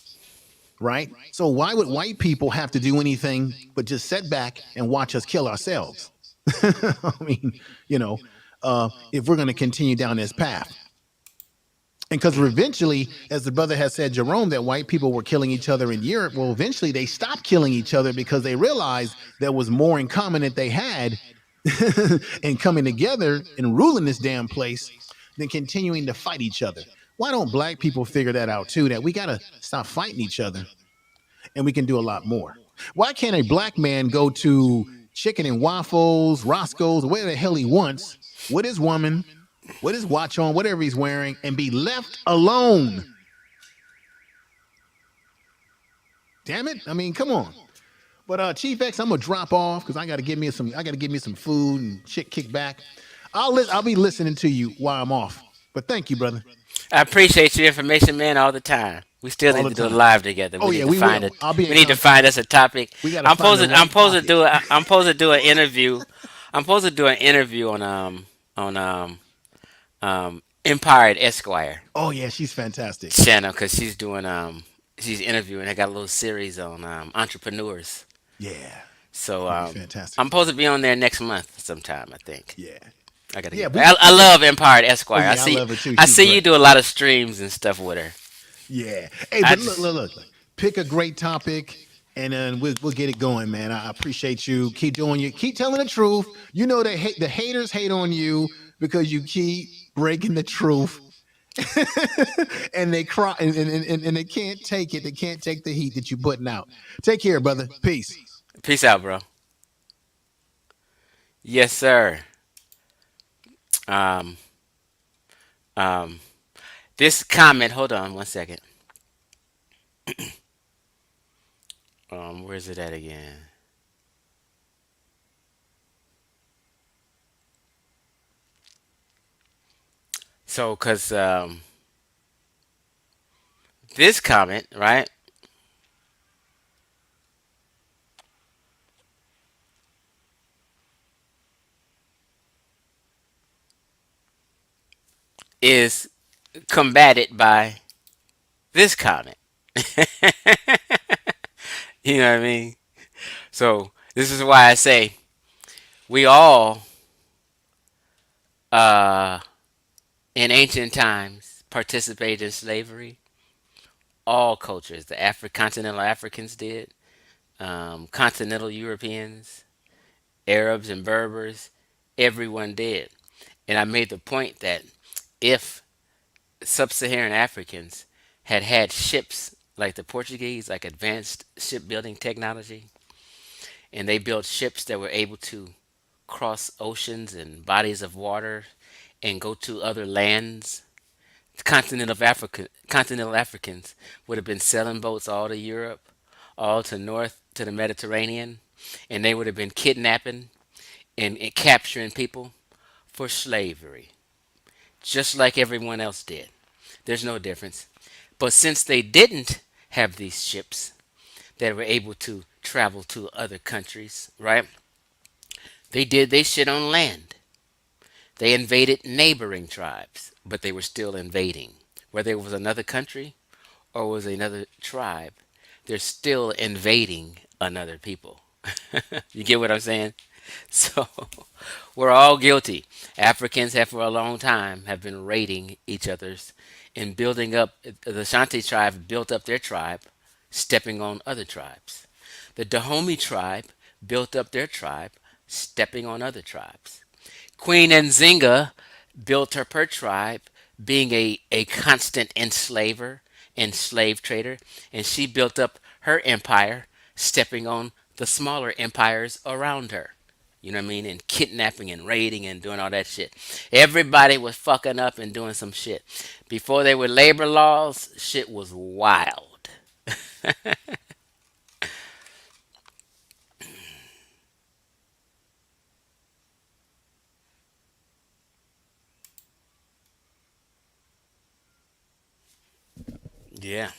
Right? So why would white people have to do anything but just sit back and watch us kill ourselves? I mean, you know, if we're going to continue down this path. And because eventually, as the brother has said, Jerome, that white people were killing each other in Europe. Well, eventually they stopped killing each other because they realized there was more in common that they had and coming together and ruling this damn place than continuing to fight each other. Why don't black people figure that out too? That we got to stop fighting each other and we can do a lot more. Why can't a black man go to Chicken and Waffles, Roscoe's, where the hell he wants, with his woman, with his watch on, whatever he's wearing, and be left alone? Damn it! I mean, come on. But Chief X, I'm gonna drop off because I gotta give me some. I gotta give me some food and shit. Kick back. I'll be listening to you while I'm off. But thank you, brother, I appreciate your information, man, all the time. We still all need the to do a time. live together. Oh We yeah, need to we find will. it. I'll be in We need to contact. find us a topic. We gotta find the I'm right supposed to topic. do a. I'm supposed to do an interview. I'm supposed to do an interview on Empire at Esquire Oh yeah, she's fantastic. channel because she's interviewing. I got a little series on entrepreneurs. Yeah, So gonna be fantastic. I'm supposed to be on there next month sometime. I think Yeah, I gotta yeah. get back. I love Empire at Oh Esquire. yeah, I love her too. I She's see you great. do a lot of streams and stuff with her. Yeah. Hey, I but look, just look, look. Pick a great topic, and then we'll get it going, man. I appreciate you. Keep doing you. Keep telling the truth. You know the haters hate on you because you keep breaking the truth, and they cry and they can't take it. They can't take the heat that you're putting out. Take care, brother. Peace. peace out, bro. Yes, sir. Um, um, this comment. Hold on one second. Where's it at again? So, cause this comment, right, is combated by this comment. You know what I mean? So this is why I say we all, uh, in ancient times, participated in slavery. All cultures, the continental Africans did, continental Europeans, Arabs and Berbers, everyone did. And I made the point that if sub-Saharan Africans had had ships like the Portuguese, like advanced shipbuilding technology, and they built ships that were able to cross oceans and bodies of water and go to other lands, continental Africans would have been selling boats all to Europe, all to north to the Mediterranean, and they would have been kidnapping and capturing people for slavery, just like everyone else did. There's no difference. But since they didn't have these ships that were able to travel to other countries, right? They did they shit on land. They invaded neighboring tribes, but they were still invading. Whether it was another country or was another tribe, they're still invading another people. You get what I'm saying? So we're all guilty. Africans have for a long time have been raiding each other's and building up. The Ashanti tribe built up their tribe, stepping on other tribes. The Dahomey tribe built up their tribe, stepping on other tribes. Queen Nzinga built up her tribe, being a constant enslaver and slave trader, and she built up her empire, stepping on the smaller empires around her. You know what I mean? And kidnapping and raiding and doing all that shit. Everybody was fucking up and doing some shit. Before there were labor laws, shit was wild. Yeah.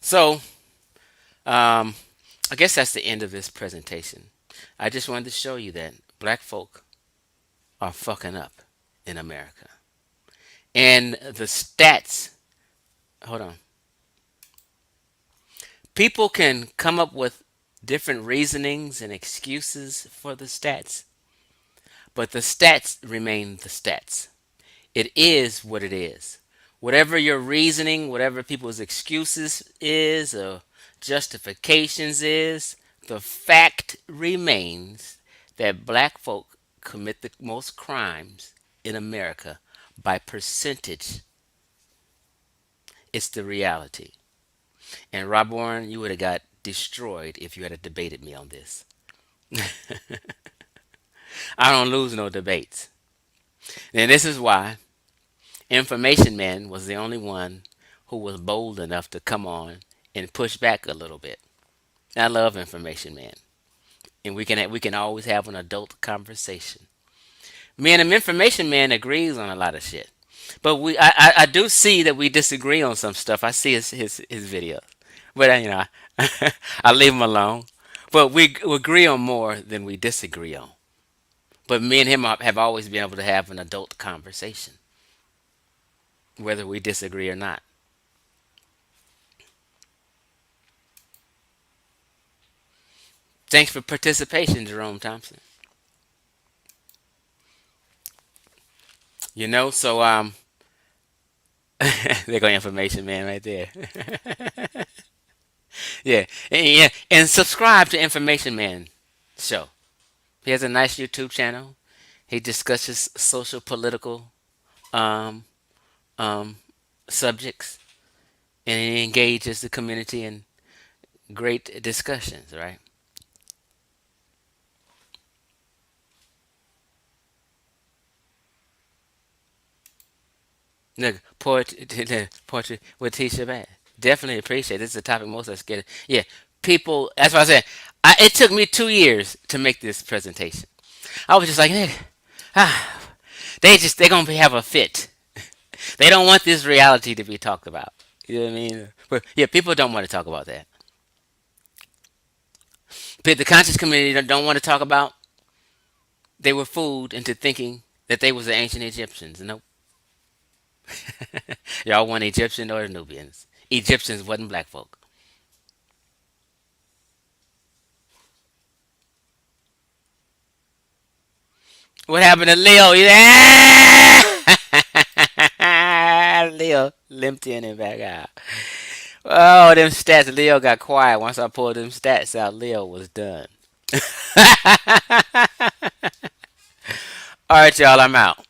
So, um, I guess that's the end of this presentation. I just wanted to show you that black folk are fucking up in America. And the stats, hold on. People can come up with different reasonings and excuses for the stats, but the stats remain the stats. It is what it is. Whatever your reasoning, whatever people's excuses is or justifications is, the fact remains that black folk commit the most crimes in America by percentage. It's the reality. And Rob Warren, you would have got destroyed if you had debated me on this. I don't lose no debates. And this is why Information Man was the only one who was bold enough to come on and push back a little bit. I love Information Man, and we can always have an adult conversation. Me and him, Information Man agrees on a lot of shit, but I do see that we disagree on some stuff. I see his videos, but I leave him alone. But we agree on more than we disagree on. But me and him have always been able to have an adult conversation, whether we disagree or not. Thanks for participation, Jerome Thompson. So there go Information Man right there. Yeah, and subscribe to Information Man show. He has a nice YouTube channel. He discusses social political um, um, subjects, and he engages the community in great discussions. Right? Look, poetry with Tisha Bad. Definitely appreciate it. This is a topic most of us get. Yeah, people. That's what I said. It took me 2 years to make this presentation. I was just like, nigga, ah, they're gonna have a fit. They don't want this reality to be talked about. You know what I mean? But yeah, people don't want to talk about that. But the conscious community don't want to talk about. They were fooled into thinking that they was the ancient Egyptians. Nope. Y'all want Egyptian or Nubians. Egyptians wasn't black folk. What happened to Leo? Leo limped in and back out. Oh, them stats. Leo got quiet. Once I pulled them stats out, Leo was done. All right, y'all. I'm out.